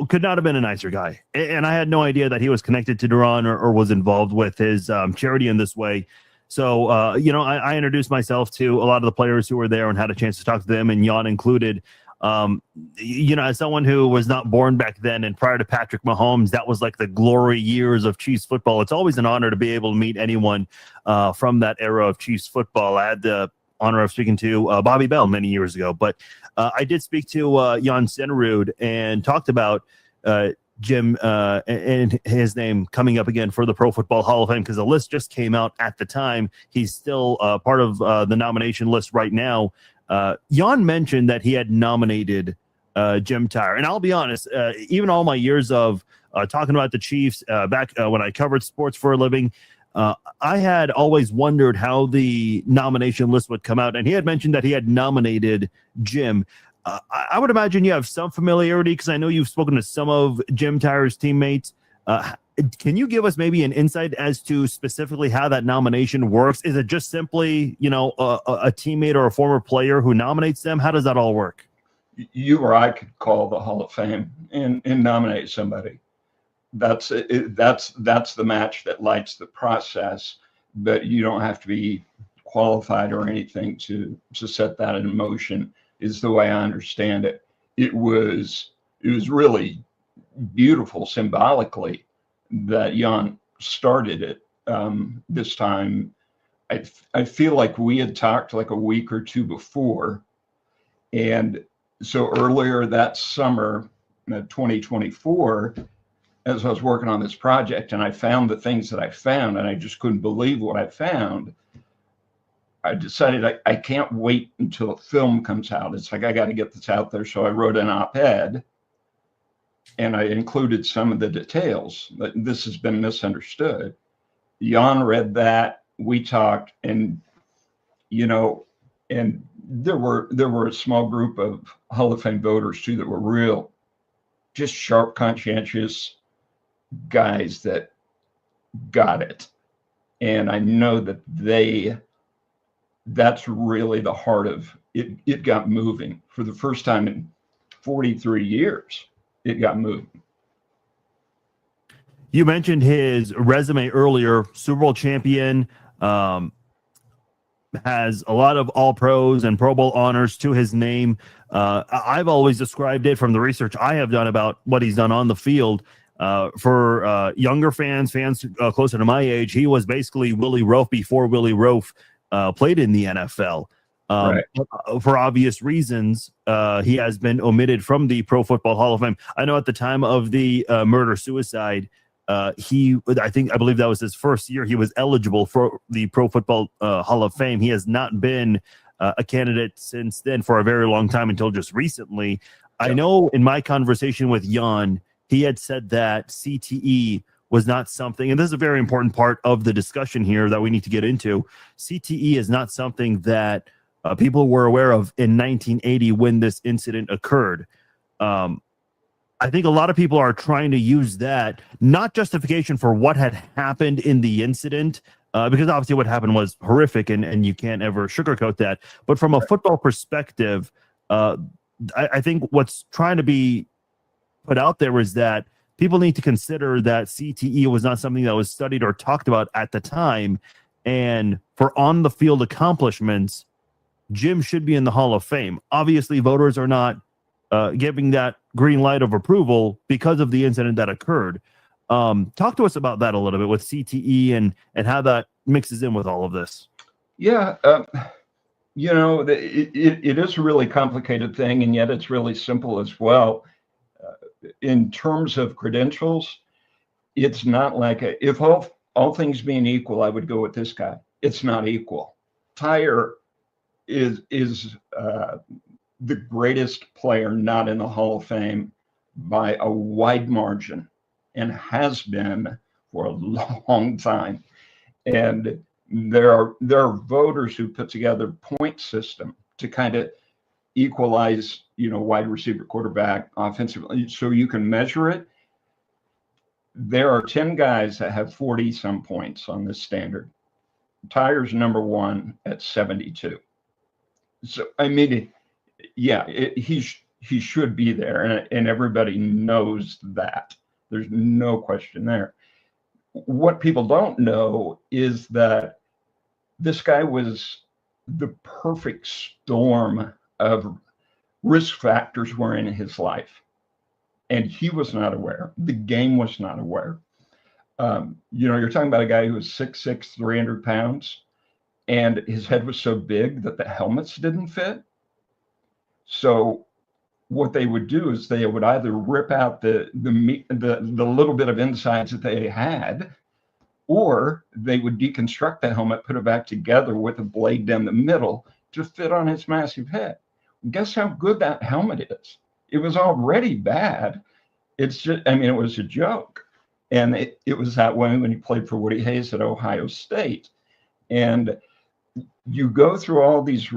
could not have been a nicer guy. And I had no idea that he was connected to Duran or was involved with his charity in this way. So, I introduced myself to a lot of the players who were there and had a chance to talk to them, and Jan included. As someone who was not born back then and prior to Patrick Mahomes, that was like the glory years of Chiefs football. It's always an honor to be able to meet anyone from that era of Chiefs football. I had the honor of speaking to Bobby Bell many years ago, but I did speak to Jan Stenerud and talked about Jim and his name coming up again for the Pro Football Hall of Fame, because the list just came out at the time. He's still part of the nomination list right now. Jan mentioned that he had nominated Jim Tyre, and I'll be honest, even all my years of talking about the Chiefs back when I covered sports for a living, I had always wondered how the nomination list would come out, and he had mentioned that he had nominated Jim. I would imagine you have some familiarity, because I know you've spoken to some of Jim Tyre's teammates. Can you give us maybe an insight as to specifically how that nomination works? Is it just simply, a teammate or a former player who nominates them? How does that all work? You or I could call the Hall of Fame and nominate somebody. That's the match that lights the process, but you don't have to be qualified or anything to set that in motion, is the way I understand it. It was really beautiful symbolically that Jan started it this time. I feel like we had talked like a week or two before, and so earlier that summer, 2024, as I was working on this project and I found the things that I found, and I just couldn't believe what I found, I decided I can't wait until a film comes out. It's like, I got to get this out there. So I wrote an op-ed and I included some of the details. But this has been misunderstood. Jan read that, we talked, and and there were a small group of Hall of Fame voters too that were real, just sharp, conscientious guys that got it. And I know that that's really the heart of it. It got moving for the first time in 43 years. It got moving. You mentioned his resume earlier. Super Bowl champion, has a lot of all pros and Pro Bowl honors to his name. I've always described it, from the research I have done about what he's done on the field, for younger fans closer to my age, he was basically Willie Roaf before Willie Roaf played in the NFL. Right. For obvious reasons, he has been omitted from the Pro Football Hall of Fame. I know at the time of the murder-suicide, I believe that was his first year, he was eligible for the Pro Football Hall of Fame. He has not been a candidate since then for a very long time, until just recently. Yeah. I know in my conversation with Jan, he had said that CTE was not something, and this is a very important part of the discussion here that we need to get into. CTE is not something that people were aware of in 1980 when this incident occurred. I think a lot of people are trying to use that, not justification for what had happened in the incident, because obviously what happened was horrific, and you can't ever sugarcoat that. But from a football perspective, I think what's trying to be put out there is that people need to consider that CTE was not something that was studied or talked about at the time. And for on-the-field accomplishments, Jim should be in the Hall of Fame. Obviously, voters are not giving that green light of approval because of the incident that occurred. Talk to us about that a little bit with CTE and how that mixes in with all of this. Yeah, it is a really complicated thing, and yet it's really simple as well. In terms of credentials, it's not like if all things being equal, I would go with this guy. It's not equal. Tyre is the greatest player not in the Hall of Fame by a wide margin, and has been for a long time. And there are voters who put together a point system to kind of equalize, wide receiver, quarterback, offensive, so you can measure it. There are 10 guys that have 40 some points on this standard. Tyre's number one at 72. So I mean, yeah, he should be there, and everybody knows that. There's no question there. What people don't know is that this guy was the perfect storm of risk factors were in his life. And he was not aware. The game was not aware. You're talking about a guy who was 6'6", 300 pounds, and his head was so big that the helmets didn't fit. So what they would do is they would either rip out the little bit of insides that they had, or they would deconstruct the helmet, put it back together with a blade down the middle to fit on his massive head. Guess how good that helmet is? It was already bad. It's just, it was a joke. And it was that way when he played for Woody Hayes at Ohio State. And you go through all these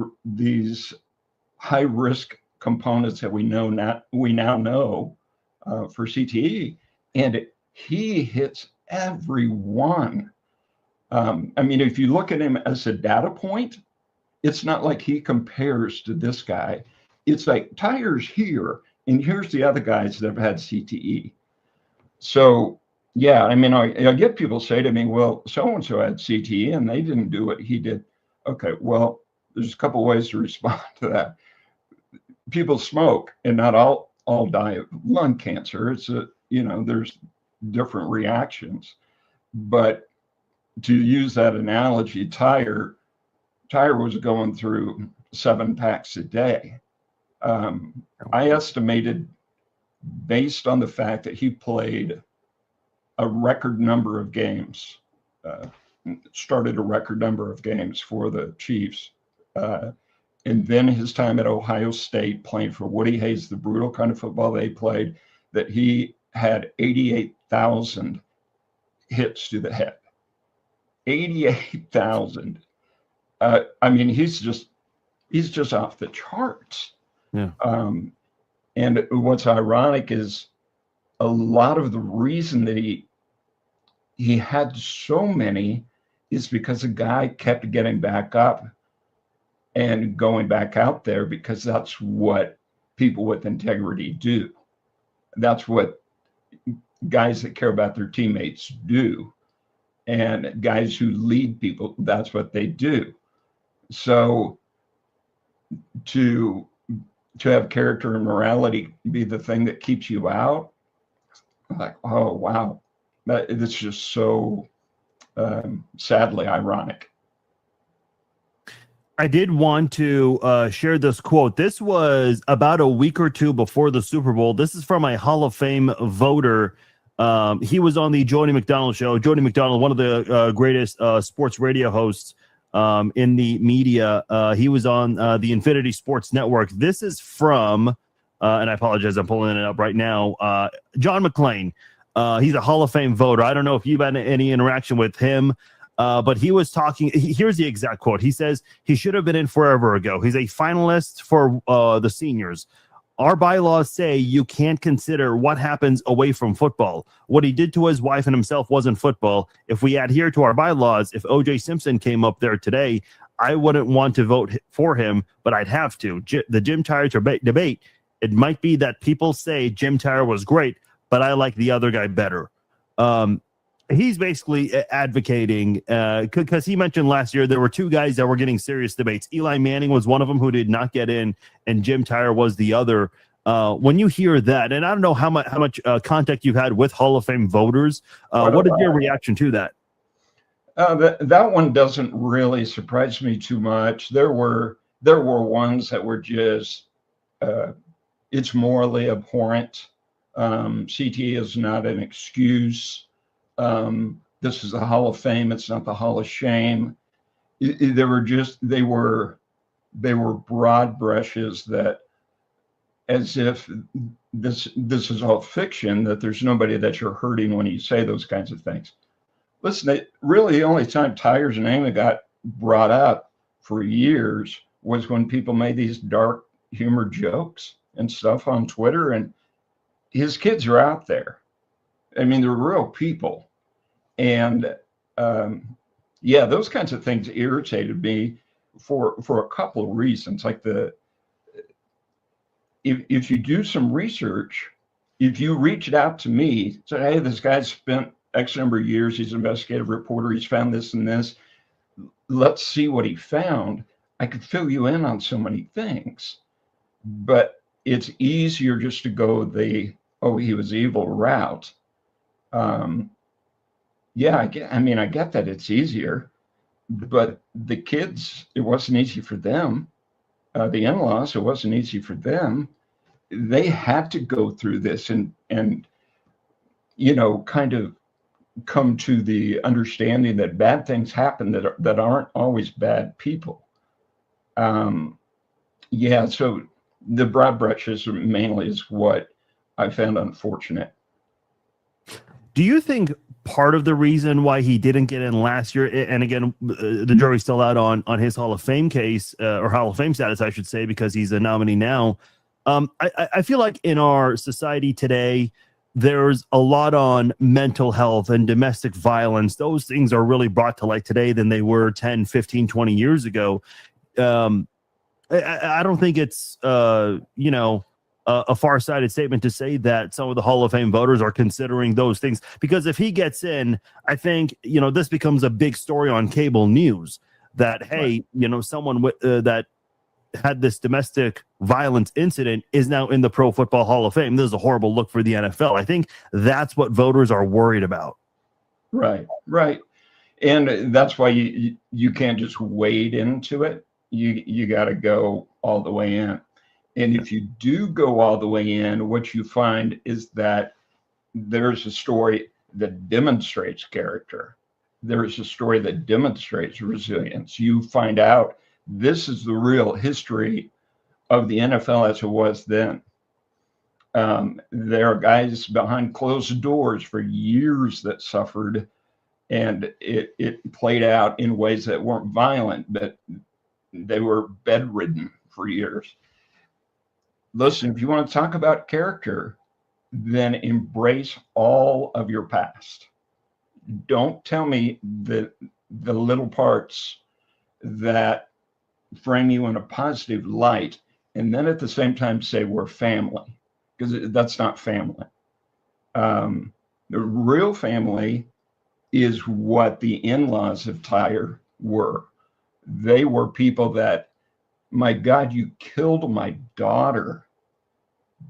high risk components that we now know for CTE, and he hits every one. If you look at him as a data point, it's not like he compares to this guy. It's like Tyre's here, and here's the other guys that have had CTE. So, yeah, I get people say to me, well, so-and-so had CTE and they didn't do what he did. Okay, well, there's a couple ways to respond to that. People smoke and not all die of lung cancer. It's there's different reactions. But to use that analogy, Tyre was going through 7 packs a day. I estimated, based on the fact that he played a record number of games, started a record number of games for the Chiefs, and then his time at Ohio State playing for Woody Hayes, the brutal kind of football they played, that he had 88,000 hits to the head. 88,000. He's just off the charts. Yeah. And what's ironic is a lot of the reason that he had so many is because the guy kept getting back up and going back out there, because that's what people with integrity do. That's what guys that care about their teammates do. And guys who lead people, that's what they do. So to have character and morality be the thing that keeps you out, like, oh, wow. It's just so sadly ironic. I did want to share this quote. This was about a week or two before the Super Bowl. This is from a Hall of Fame voter. He was on the Jody McDonald show. Jody McDonald, one of the greatest sports radio hosts in the media. He was on the Infinity Sports Network. This is from, and I apologize, I'm pulling it up right now, John McClain. He's a Hall of Fame voter. I don't know if you've had any interaction with him. But he was talking. Here's the exact quote. He says he should have been in forever ago. He's a finalist for the seniors. Our bylaws say you can't consider what happens away from football. What he did to his wife and himself wasn't football. If we adhere to our bylaws, if O.J. Simpson came up there today, I wouldn't want to vote for him, but I'd have to. The Jim Tyre debate, it might be that people say Jim Tyre was great, but I like the other guy better. He's basically advocating, because he mentioned last year there were 2 guys that were getting serious debates. Eli Manning was one of them who did not get in, and Jim Tyre was the other. When you hear that, and I don't know how much contact you've had with Hall of Fame voters, what is your reaction to that? That one doesn't really surprise me too much. There were ones that were just, it's morally abhorrent. CTE is not an excuse. This is the Hall of Fame. It's not the Hall of Shame. They were broad brushes that, as if this is all fiction, that there's nobody that you're hurting when you say those kinds of things. Listen, really the only time Tyre's name got brought up for years was when people made these dark humor jokes and stuff on Twitter, and his kids are out there. They're real people. And those kinds of things irritated me for a couple of reasons. Like if you do some research, if you reached out to me, say, hey, this guy's spent X number of years, he's an investigative reporter, he's found this and this, let's see what he found. I could fill you in on so many things, but it's easier just to go the, oh, he was evil route. Um, yeah, I get that it's easier, but the kids, it wasn't easy for them. The in-laws, it wasn't easy for them. They had to go through this and kind of come to the understanding that bad things happen that aren't always bad people. Um, yeah, so the broad brushes mainly is what I found unfortunate. Do you think part of the reason why he didn't get in last year, and again, the jury's still out on his Hall of Fame case, or Hall of Fame status, I should say, because he's a nominee now. I feel like in our society today, there's a lot on mental health and domestic violence. Those things are really brought to light today than they were 10, 15, 20 years ago. I don't think it's, a far-sighted statement to say that some of the Hall of Fame voters are considering those things, because if he gets in, I think, this becomes a big story on cable news that, hey, someone that had this domestic violence incident is now in the Pro Football Hall of Fame. This is a horrible look for the NFL. I think that's what voters are worried about. Right. And that's why you can't just wade into it. You got to go all the way in. And if you do go all the way in, what you find is that there's a story that demonstrates character. There's a story that demonstrates resilience. You find out this is the real history of the NFL as it was then. There are guys behind closed doors for years that suffered, and it played out in ways that weren't violent, but they were bedridden for years. Listen, if you want to talk about character, then embrace all of your past. Don't tell me the little parts that frame you in a positive light, and then at the same time say we're family, because that's not family. The real family is what the in-laws of Tyre were. They were people that, my God, you killed my daughter,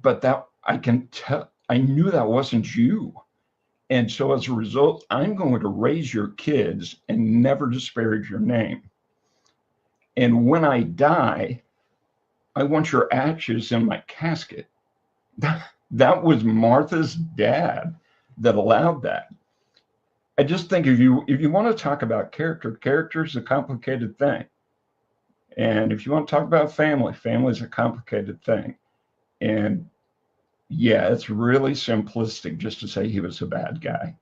but that I can tell, I knew that wasn't you. And so as a result, I'm going to raise your kids and never disparage your name. And when I die, I want your ashes in my casket. That was Martha's dad that allowed that. I just think if you want to talk about character is a complicated thing. And if you want to talk about family is a complicated thing. And yeah, it's really simplistic just to say he was a bad guy.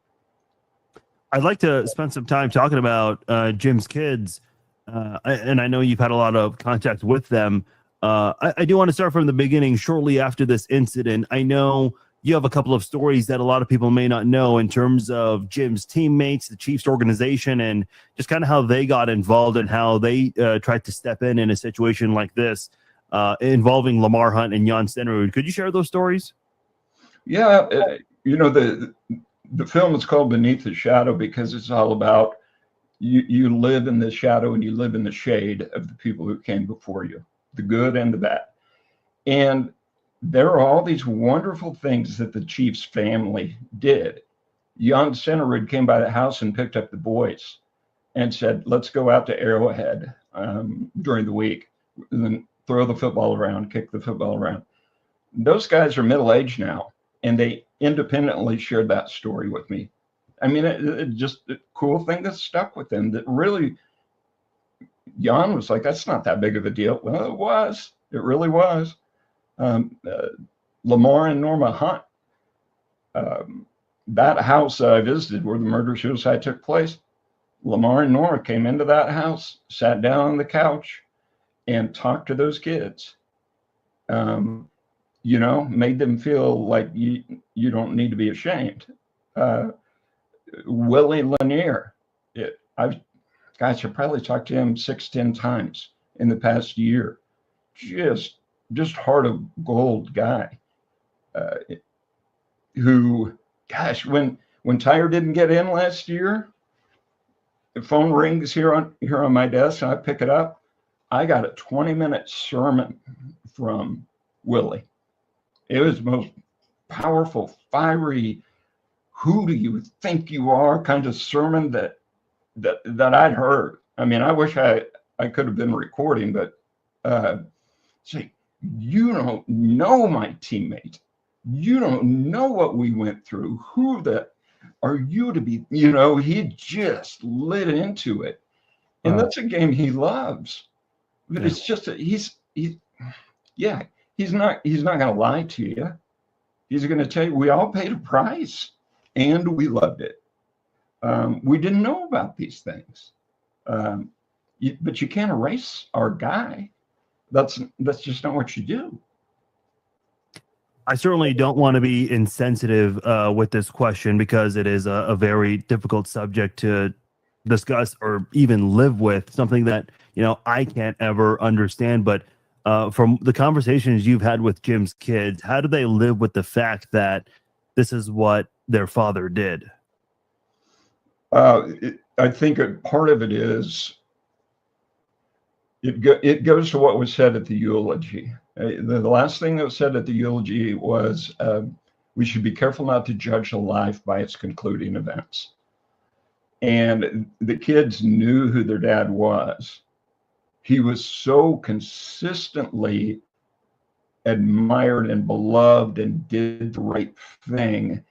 I'd like to spend some time talking about Jim's kids. And I know you've had a lot of contact with them. I do want to start from the beginning. Shortly after this incident, I know you have a couple of stories that a lot of people may not know in terms of Jim's teammates, the Chiefs organization, and just kind of how they got involved and how they tried to step in a situation like this involving Lamar Hunt and Jan Stenerud. Could you share those stories? Yeah, the film is called Beneath the Shadow because it's all about you live in the shadow and you live in the shade of the people who came before you, the good and the bad. And there are all these wonderful things that the Chiefs family did. Jan Stenerud came by the house and picked up the boys and said, let's go out to Arrowhead during the week and then throw the football around, kick the football around. Those guys are middle-aged now, and they independently shared that story with me. I mean, it just a cool thing that stuck with them that really, Jan was like, that's not that big of a deal. Well, it was. It really was. Lamar and Norma Hunt, that house I visited where the murder-suicide took place, Lamar and Norma came into that house, sat down on the couch, and talked to those kids. Made them feel like you don't need to be ashamed. Willie Lanier, I probably talked to him 6-10 times in the past year. Just heart of gold guy. Who, gosh, when Tyre didn't get in last year, the phone rings here on my desk, and I pick it up. I got a 20-minute sermon from Willie. It was the most powerful, fiery, who do you think you are kind of sermon that I'd heard. I mean, I wish I could have been recording, but say, you don't know my teammate. You don't know what we went through. Who are you to be? He just lit into it. And that's a game he loves. But it's just he's not going to lie to you. He's going to tell you we all paid a price and we loved it. We didn't know about these things. But you can't erase our guy. That's just not what you do. I certainly don't want to be insensitive with this question because it is a very difficult subject to discuss or even live with, something that, I can't ever understand. But from the conversations you've had with Jim's kids, how do they live with the fact that this is what their father did? I think part of it is it goes to what was said at the eulogy. The last thing that was said at the eulogy was we should be careful not to judge a life by its concluding events. And the kids knew who their dad was. He was so consistently admired and beloved and did the right thing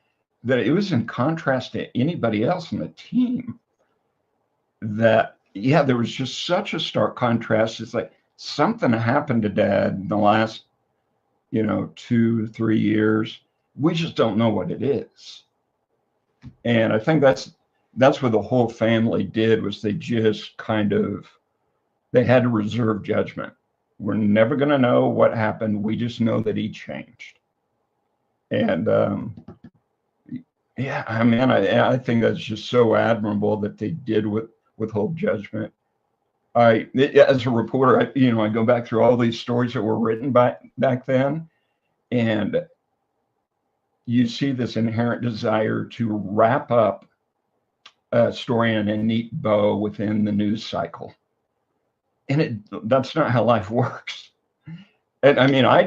that it was in contrast to anybody else in the team. That, there was just such a stark contrast. It's like something happened to Dad in the last, 2-3 years. We just don't know what it is. And I think that's what the whole family did, was they just they had to reserve judgment. We're never going to know what happened. We just know that he changed. And I think that's just so admirable that they did withhold judgment. As a reporter, I go back through all these stories that were written back then, and you see this inherent desire to wrap up a story in a neat bow within the news cycle. And that's not how life works. And I mean, I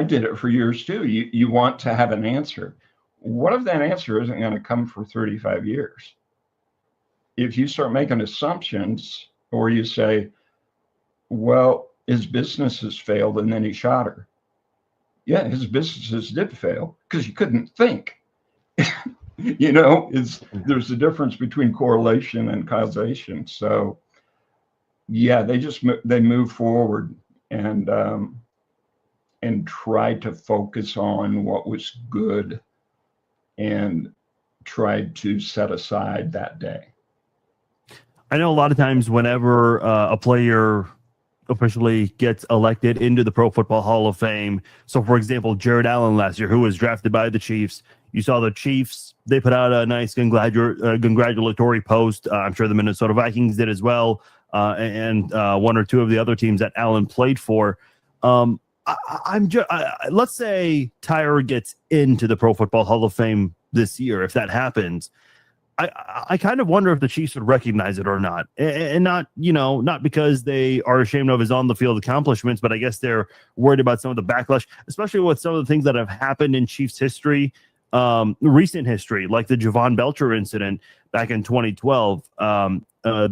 did it for years too. You want to have an answer. What if that answer isn't going to come for 35 years? If you start making assumptions, or you say, well, his business has failed and then he shot her. Yeah, his businesses did fail because he couldn't think. There's a difference between correlation and causation. So they move forward and tried to focus on what was good and tried to set aside that day. I know a lot of times whenever a player officially gets elected into the Pro Football Hall of Fame. So, for example, Jared Allen last year, who was drafted by the Chiefs, you saw the Chiefs, they put out a nice congratulatory post. I'm sure the Minnesota Vikings did as well, and one or two of the other teams that Allen played for. Let's say Tyre gets into the Pro Football Hall of Fame this year. If that happens, I kind of wonder if the Chiefs would recognize it or not, and not because they are ashamed of his on the field accomplishments, but I guess they're worried about some of the backlash, especially with some of the things that have happened in Chiefs history, recent history, like the Javon Belcher incident back in 2012, the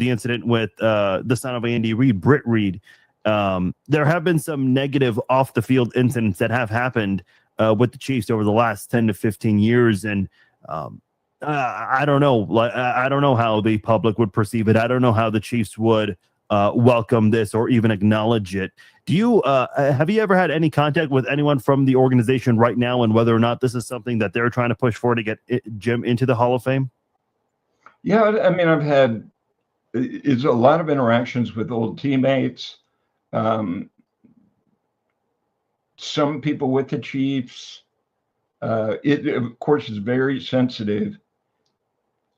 incident with the son of Andy Reid, Britt Reid. There have been some negative off the field incidents that have happened with the Chiefs over the last 10 to 15 years, and I don't know. I don't know how the public would perceive it. I don't know how the Chiefs would welcome this or even acknowledge it. Do you have you ever had any contact with anyone from the organization right now, and whether or not this is something that they're trying to push for to get Jim into the Hall of Fame? Yeah, I mean, I've had a lot of interactions with old teammates. Some people with the Chiefs. It of course is very sensitive.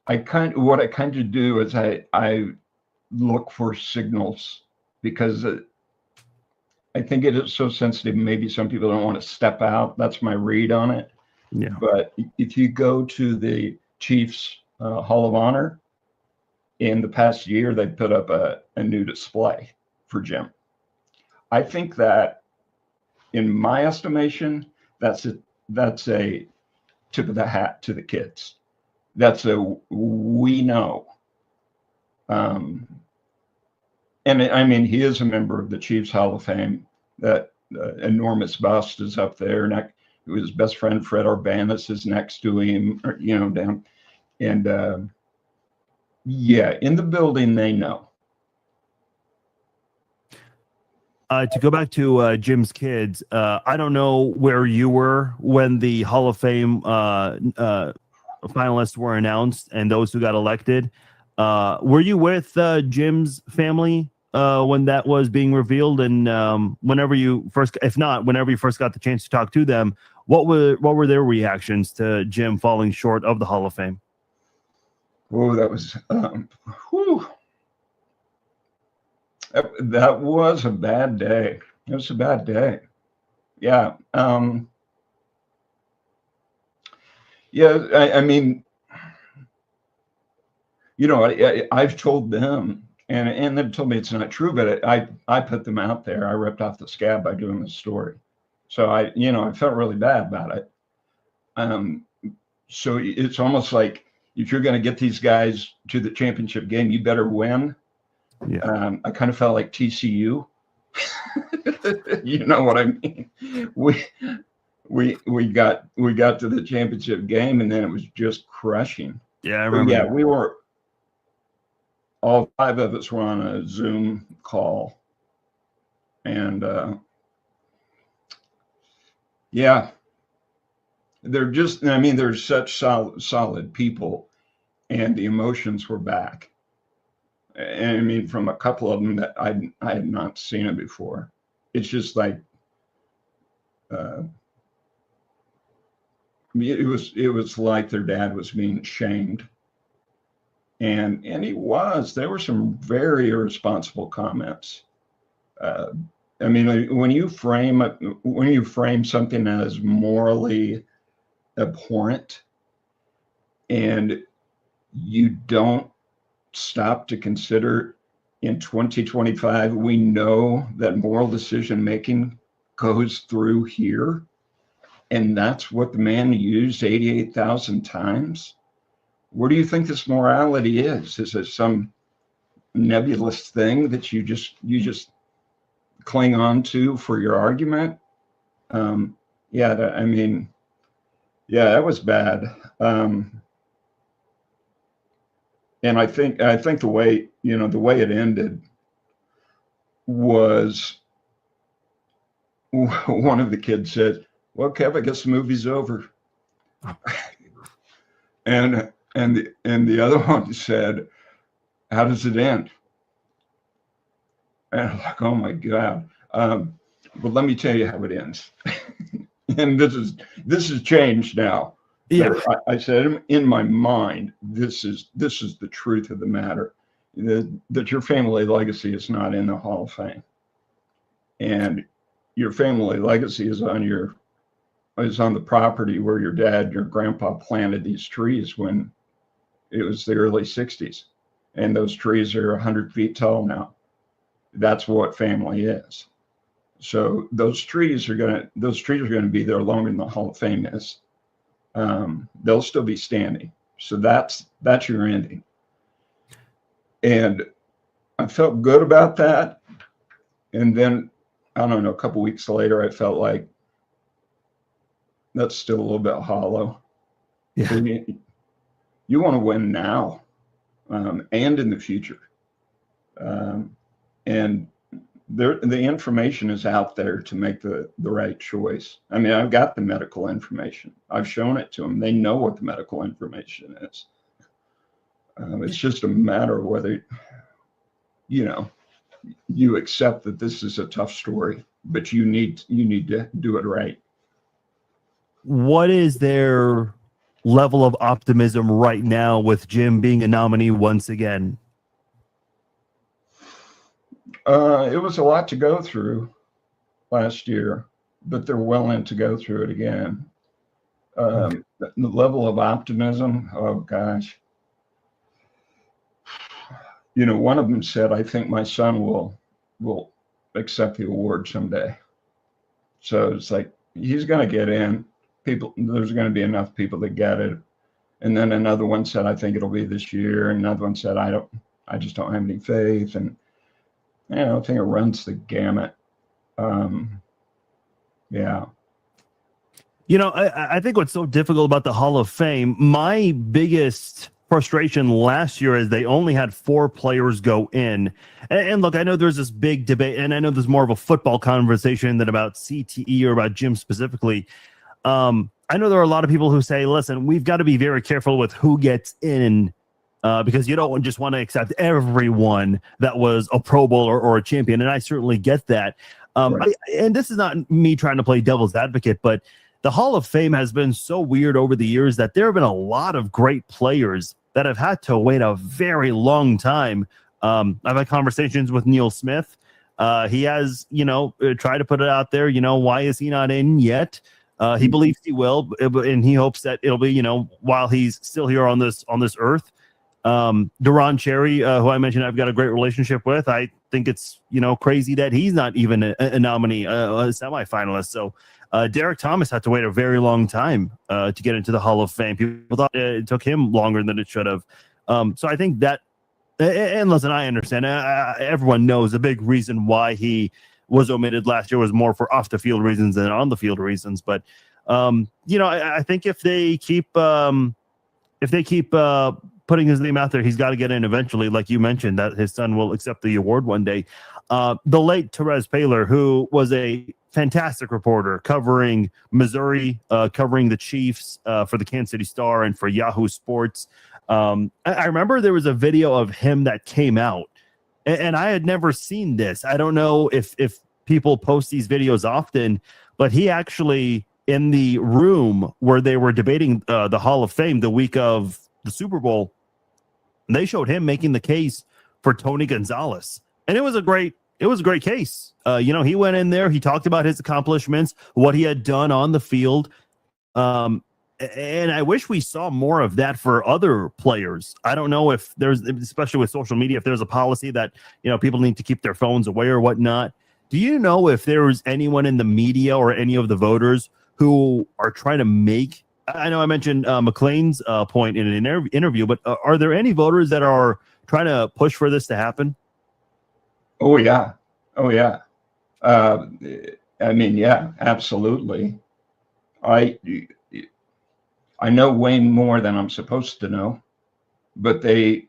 What I kind of do is I look for signals, because I think it is so sensitive. Maybe some people don't want to step out. That's my read on it. Yeah. But if you go to the Chiefs Hall of Honor, in the past year, they put up a new display for Jim. I think that, in my estimation, that's a tip of the hat to the kids. That's a we know. And I mean, he is a member of the Chiefs Hall of Fame. That enormous bust is up there. His best friend Fred Urbanus is next to him, down. And yeah, in the building, they know. To go back to Jim's kids, I don't know where you were when the Hall of Fame finalists were announced and those who got elected. Were you with Jim's family when that was being revealed? And whenever you first got the chance to talk to them, what were their reactions to Jim falling short of the Hall of Fame? Oh, that was that was a bad day. It was a bad day. Yeah. Yeah. I mean, I've told them, and they've told me it's not true, but I put them out there. I ripped off the scab by doing this story. So I felt really bad about it. So it's almost like, if you're going to get these guys to the championship game, you better win. Yeah. I kind of felt like TCU. You know what I mean? We got to the championship game, and then it was just crushing. Yeah, I remember. Yeah, we were, all 5 of us were on a Zoom call, and yeah, they're such solid people, and the emotions were back. And I mean, from a couple of them that I had not seen it before. It's just like, it was like their dad was being shamed, and he was. There were some very irresponsible comments. I mean, when you frame something as morally abhorrent, and you don't stop to consider, in 2025, we know that moral decision making goes through here, and that's what the man used 88,000 times. Where do you think this morality is? Is it some nebulous thing that you just cling on to for your argument? Yeah, that was bad. And I think the way it ended was, one of the kids said, "Well, Kev, I guess the movie's over." and the other one said, "How does it end?" And I'm like, "Oh my God." But let me tell you how it ends. And this has changed now. Yeah. I said, in my mind, this is the truth of the matter, that your family legacy is not in the Hall of Fame, and your family legacy is on the property where your dad and your grandpa planted these trees when it was the early 60s, and those trees are 100 feet tall now. That's what family is. So those trees are going to be there longer than the Hall of Fame is. They'll still be standing. So that's your ending. And I felt good about that. And then, I don't know, a couple weeks later, I felt like that's still a little bit hollow. Yeah. So you want to win now, and in the future. And the information is out there to make the right choice. I mean, I've got the medical information. I've shown it to them. They know what the medical information is. It's just a matter of whether, you accept that this is a tough story, but you need to do it right. What is their level of optimism right now with Jim being a nominee once again? It was a lot to go through last year, but they're willing to go through it again. The level of optimism, oh gosh. one of them said, "I think my son will accept the award someday." So it's like he's going to get in. There's going to be enough people that get it. And then another one said, "I think it'll be this year." And another one said, I just don't have any faith." And I think it runs the gamut. Yeah. I think what's so difficult about the Hall of Fame, my biggest frustration last year is they only had 4 players go in. And look, I know there's this big debate, and I know there's more of a football conversation than about CTE or about Jim specifically. I know there are a lot of people who say, listen, we've got to be very careful with who gets in because you don't just want to accept everyone that was a Pro Bowler or a champion. And I certainly get that. Right. And this is not me trying to play devil's advocate, but the Hall of Fame has been so weird over the years that there have been a lot of great players that have had to wait a very long time. I've had conversations with Neil Smith. He has, tried to put it out there, why is he not in yet? He believes he will, and he hopes that it'll be, while he's still here on this earth. Duron Cherry, who I mentioned I've got a great relationship with, I think it's, crazy that he's not even a nominee, a semifinalist. So Derek Thomas had to wait a very long time to get into the Hall of Fame. People thought it took him longer than it should have. So I think that, and listen, I understand. Everyone knows a big reason why he was omitted last year was more for off the field reasons than on the field reasons. But I think if they keep putting his name out there, he's got to get in eventually. Like you mentioned, that his son will accept the award one day. The late Therese Paylor, who was a fantastic reporter covering Missouri, covering the Chiefs for the Kansas City Star and for Yahoo Sports. I remember there was a video of him that came out, and I had never seen this. I don't know if people post these videos often, but he actually, in the room where they were debating the Hall of Fame the week of the Super Bowl, they showed him making the case for Tony Gonzalez, and it was a great case. He went in there, he talked about his accomplishments, what he had done on the field. And I wish we saw more of that for other players. I don't know if there's, especially with social media, if there's a policy that, people need to keep their phones away or whatnot. Do you know if there was anyone in the media or any of the voters who are trying to make, I know I mentioned McLean's point in an interview, but are there any voters that are trying to push for this to happen? Oh, yeah. Yeah, absolutely. I know way more than I'm supposed to know, but they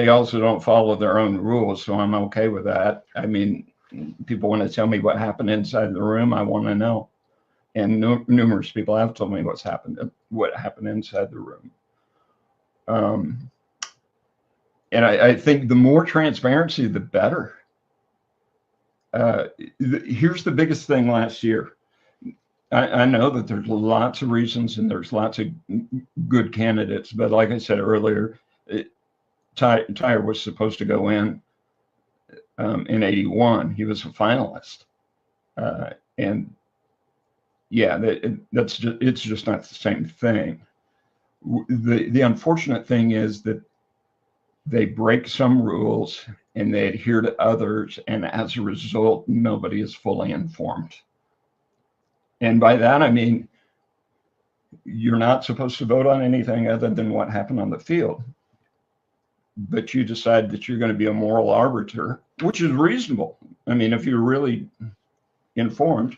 also don't follow their own rules, so I'm okay with that. I mean, people want to tell me what happened inside the room. I want to know, and numerous people have told me what happened inside the room. And I think the more transparency, the better. Here's the biggest thing last year. I know that there's lots of reasons and there's lots of good candidates, but like I said earlier, Tyre was supposed to go in 81. He was a finalist, and yeah, it's just not the same thing. The unfortunate thing is that they break some rules and they adhere to others, and as a result, nobody is fully informed. And by that, I mean, you're not supposed to vote on anything other than what happened on the field. But you decide that you're going to be a moral arbiter, which is reasonable. I mean, if you're really informed.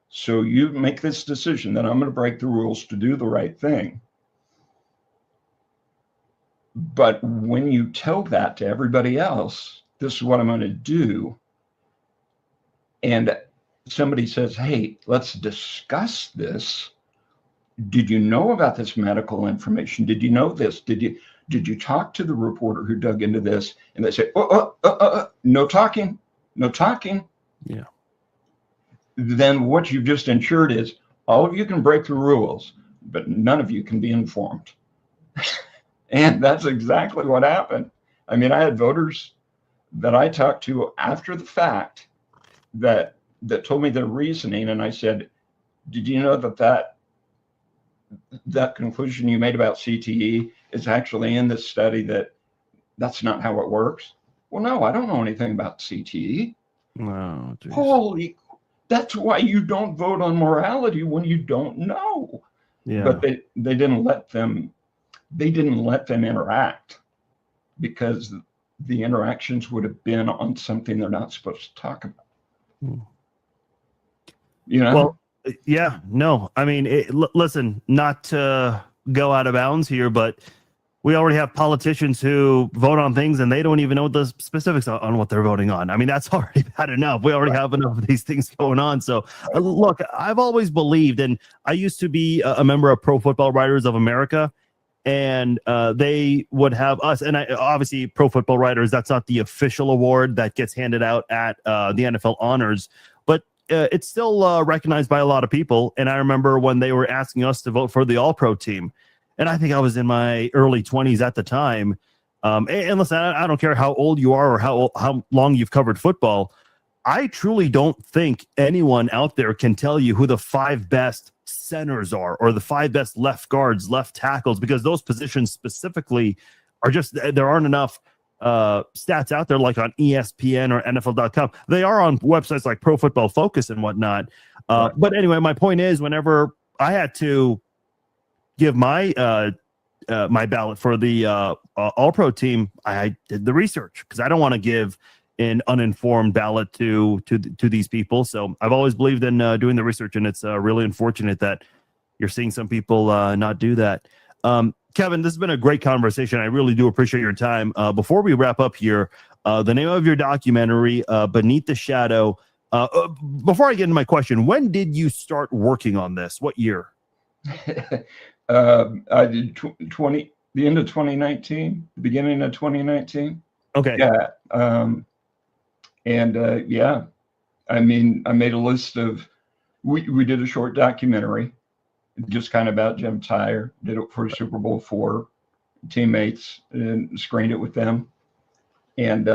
So you make this decision that I'm going to break the rules to do the right thing. But when you tell that to everybody else, this is what I'm going to do, and somebody says, hey, let's discuss this. Did you know about this medical information? Did you know this? Did you talk to the reporter who dug into this? And they say, no talking. Yeah. Then what you've just ensured is all of you can break the rules, but none of you can be informed. And that's exactly what happened. I mean, I had voters that I talked to after the fact that told me their reasoning, and I said, did you know that conclusion you made about CTE is actually in this study that that's not how it works. Well, no, I don't know anything about CTE. Oh, geez. Holy, that's why you don't vote on morality when you don't know. Yeah. But they didn't let them interact, because the interactions would have been on something they're not supposed to talk about. You know? Well, yeah, no, I mean, listen, not to go out of bounds here, but we already have politicians who vote on things and they don't even know the specifics on what they're voting on. I mean, that's already bad enough. We already have enough of these things going on. So look, I've always believed, and I used to be a member of Pro Football Writers of America, and they would have us, and obviously Pro Football Writers, that's not the official award that gets handed out at the NFL Honors, but it's still recognized by a lot of people. And I remember when they were asking us to vote for the All-Pro team, and I think I was in my early 20s at the time. And listen, I don't care how old you are or how long you've covered football. I truly don't think anyone out there can tell you who the 5 best centers are or the 5 best left guards, left tackles, because those positions specifically are just, there aren't enough stats out there like on ESPN or NFL.com. They are on websites like Pro Football Focus and whatnot. But anyway, my point is, whenever I had to give my my ballot for the All-Pro team, I did the research, because I don't want to give an uninformed ballot to these people. So I've always believed in doing the research, and it's really unfortunate that you're seeing some people not do that. Kevin, this has been a great conversation. I really do appreciate your time. Before we wrap up here, the name of your documentary, Beneath the Shadow. Before I get into my question, when did you start working on this? What year? I did the end of 2019, the beginning of 2019. Okay. Yeah. Yeah, I mean, I made a list of, we did a short documentary just kind of about Jim Tyre, did it for Super Bowl 4 teammates and screened it with them. And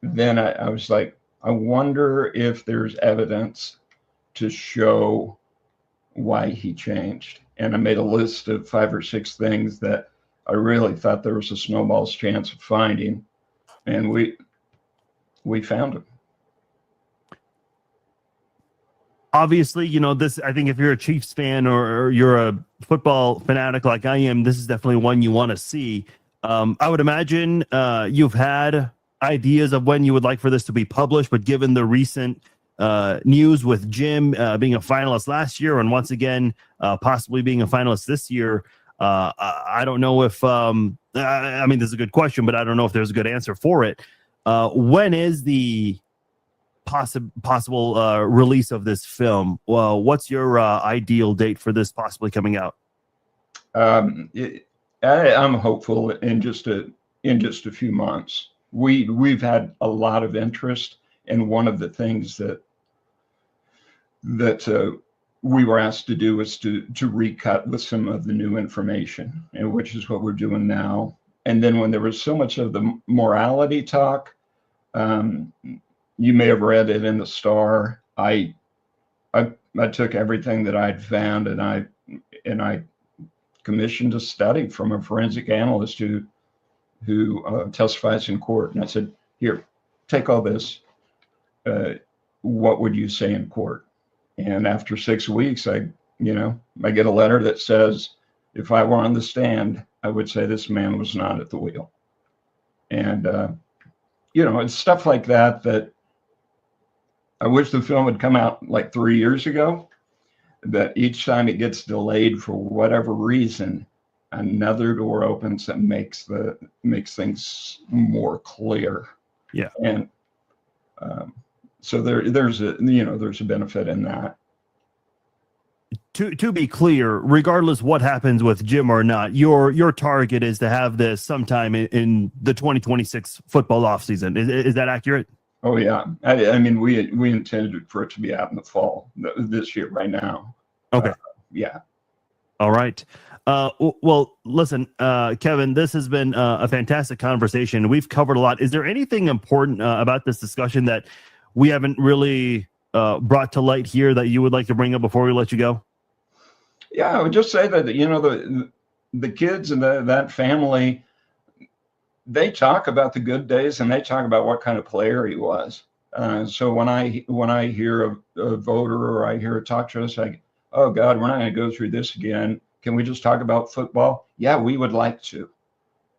then I was like, I wonder if there's evidence to show why he changed. And I made a list of 5 or 6 things that I really thought there was a snowball's chance of finding. And we found them. Obviously, you know, this, I think if you're a Chiefs fan or you're a football fanatic like I am, this is definitely one you want to see. I would imagine you've had ideas of when you would like for this to be published, but given the recent news with Jim being a finalist last year and once again possibly being a finalist this year, I don't know if, I mean, this is a good question, but I don't know if there's a good answer for it. When is the possible release of this film? Well, what's your ideal date for this possibly coming out? I'm hopeful in just a few months. We've had a lot of interest, and one of the things that we were asked to do is to recut with some of the new information, and which is what we're doing now. And then when there was so much of the morality talk, you may have read it in the Star. I took everything that I'd found and I commissioned a study from a forensic analyst who testifies in court. And I said, here, take all this. What would you say in court? And after 6 weeks, I get a letter that says, if I were on the stand, I would say this man was not at the wheel. And, it's stuff like that I wish the film had come out like 3 years ago, that each time it gets delayed for whatever reason, another door opens that makes things more clear. Yeah. And so there's a benefit in that. To be clear, regardless what happens with Jim or not, your target is to have this sometime in the 2026 football offseason. Is that accurate? Oh yeah, I mean we intended for it to be out in the fall this year. Right now. Okay. Yeah. All right. Well, listen, Kevin, this has been a fantastic conversation. We've covered a lot. Is there anything important about this discussion that we haven't really brought to light here that you would like to bring up before we let you go? Yeah, I would just say that the kids and that family, they talk about the good days and they talk about what kind of player he was. So when I hear a voter or I hear a talk show, it's like, oh God, we're not going to go through this again. Can we just talk about football? Yeah, we would like to.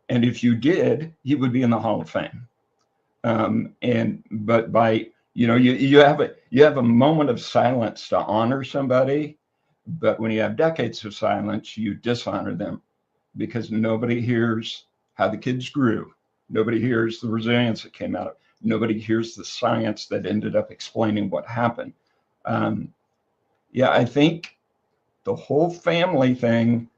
And if you did, he would be in the Hall of Fame. But by, you have a moment of silence to honor somebody, but when you have decades of silence, you dishonor them because nobody hears how the kids grew. Nobody hears the resilience that came out of it. Nobody hears the science that ended up explaining what happened. I think the whole family thing,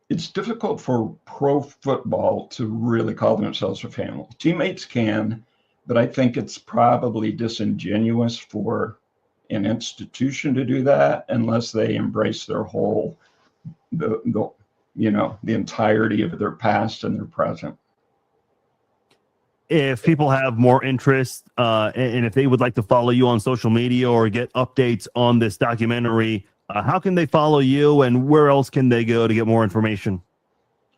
it's difficult for pro football to really call themselves a family. Teammates can, but I think it's probably disingenuous for an institution to do that unless they embrace their whole, the entirety of their past and their present. If people have more interest and if they would like to follow you on social media or get updates on this documentary, how can they follow you and where else can they go to get more information?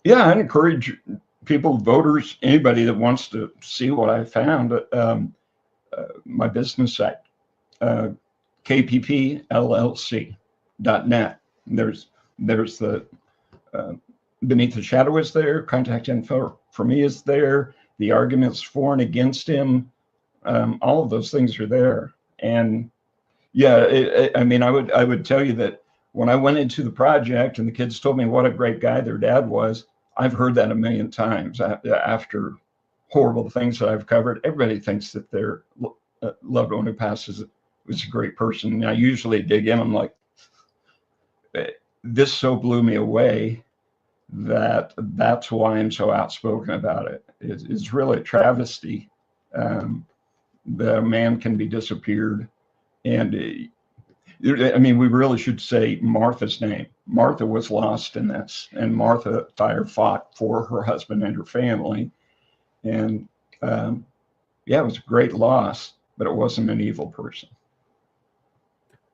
Yeah, I'd encourage people, voters, anybody that wants to see what I found, my business site, kppllc.net. There's the Beneath the Shadow is there, contact info for me is there, the arguments for and against him, all of those things are there. And yeah, I would tell you that when I went into the project and the kids told me what a great guy their dad was, I've heard that a million times after horrible things that I've covered. Everybody thinks that their loved one who passes was a great person. And I usually dig in. I'm like, this so blew me away that's why I'm so outspoken about it. It's really a travesty that a man can be disappeared. And we really should say Martha's name. Martha was lost in this, and Martha Thayer fought for her husband and her family. And it was a great loss, but it wasn't an evil person.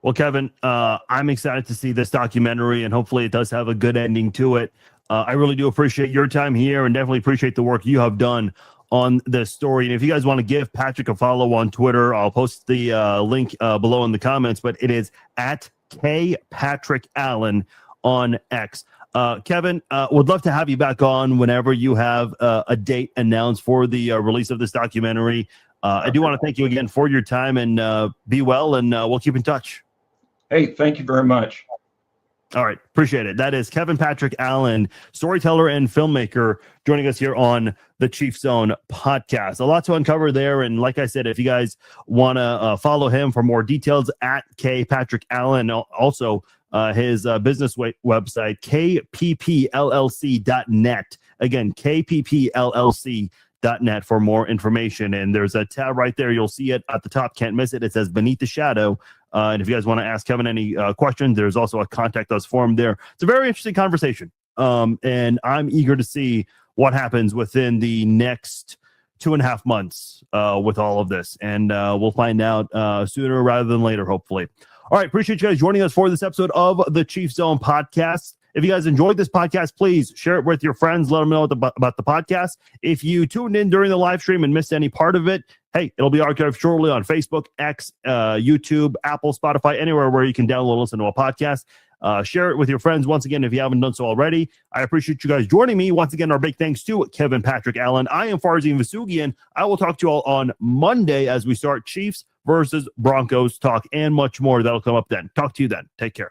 Well, Kevin, I'm excited to see this documentary, and hopefully it does have a good ending to it. I really do appreciate your time here and definitely appreciate the work you have done on this story. And if you guys want to give Patrick a follow on Twitter, I'll post the link below in the comments, but it is at @KPatrickAllen on X. Kevin, would love to have you back on whenever you have a date announced for the release of this documentary. I do want to thank you again for your time, and be well, and we'll keep in touch. Hey, thank you very much. All right. Appreciate it. That is Kevin Patrick Allen, storyteller and filmmaker, joining us here on the Chief Zone podcast. A lot to uncover there. And like I said, if you guys want to follow him for more details, at Patrick Allen, also his business website, kppllc.net. Again, kppllc.net for more information. And there's a tab right there. You'll see it at the top. Can't miss it. It says Beneath the Shadow. And if you guys want to ask Kevin any questions, there's also a contact us form there. It's a very interesting conversation. And I'm eager to see what happens within the next 2.5 months with all of this. And we'll find out sooner rather than later, hopefully. All right. Appreciate you guys joining us for this episode of the Chief Zone podcast. If you guys enjoyed this podcast, please share it with your friends. Let them know about the podcast. If you tuned in during the live stream and missed any part of it, hey, it'll be archived shortly on Facebook, X, YouTube, Apple, Spotify, anywhere where you can download and listen to a podcast. Share it with your friends once again if you haven't done so already. I appreciate you guys joining me. Once again, our big thanks to Kevin Patrick Allen. I am Farzin Vasugian. I will talk to you all on Monday as we start Chiefs versus Broncos talk and much more. That'll come up then. Talk to you then. Take care.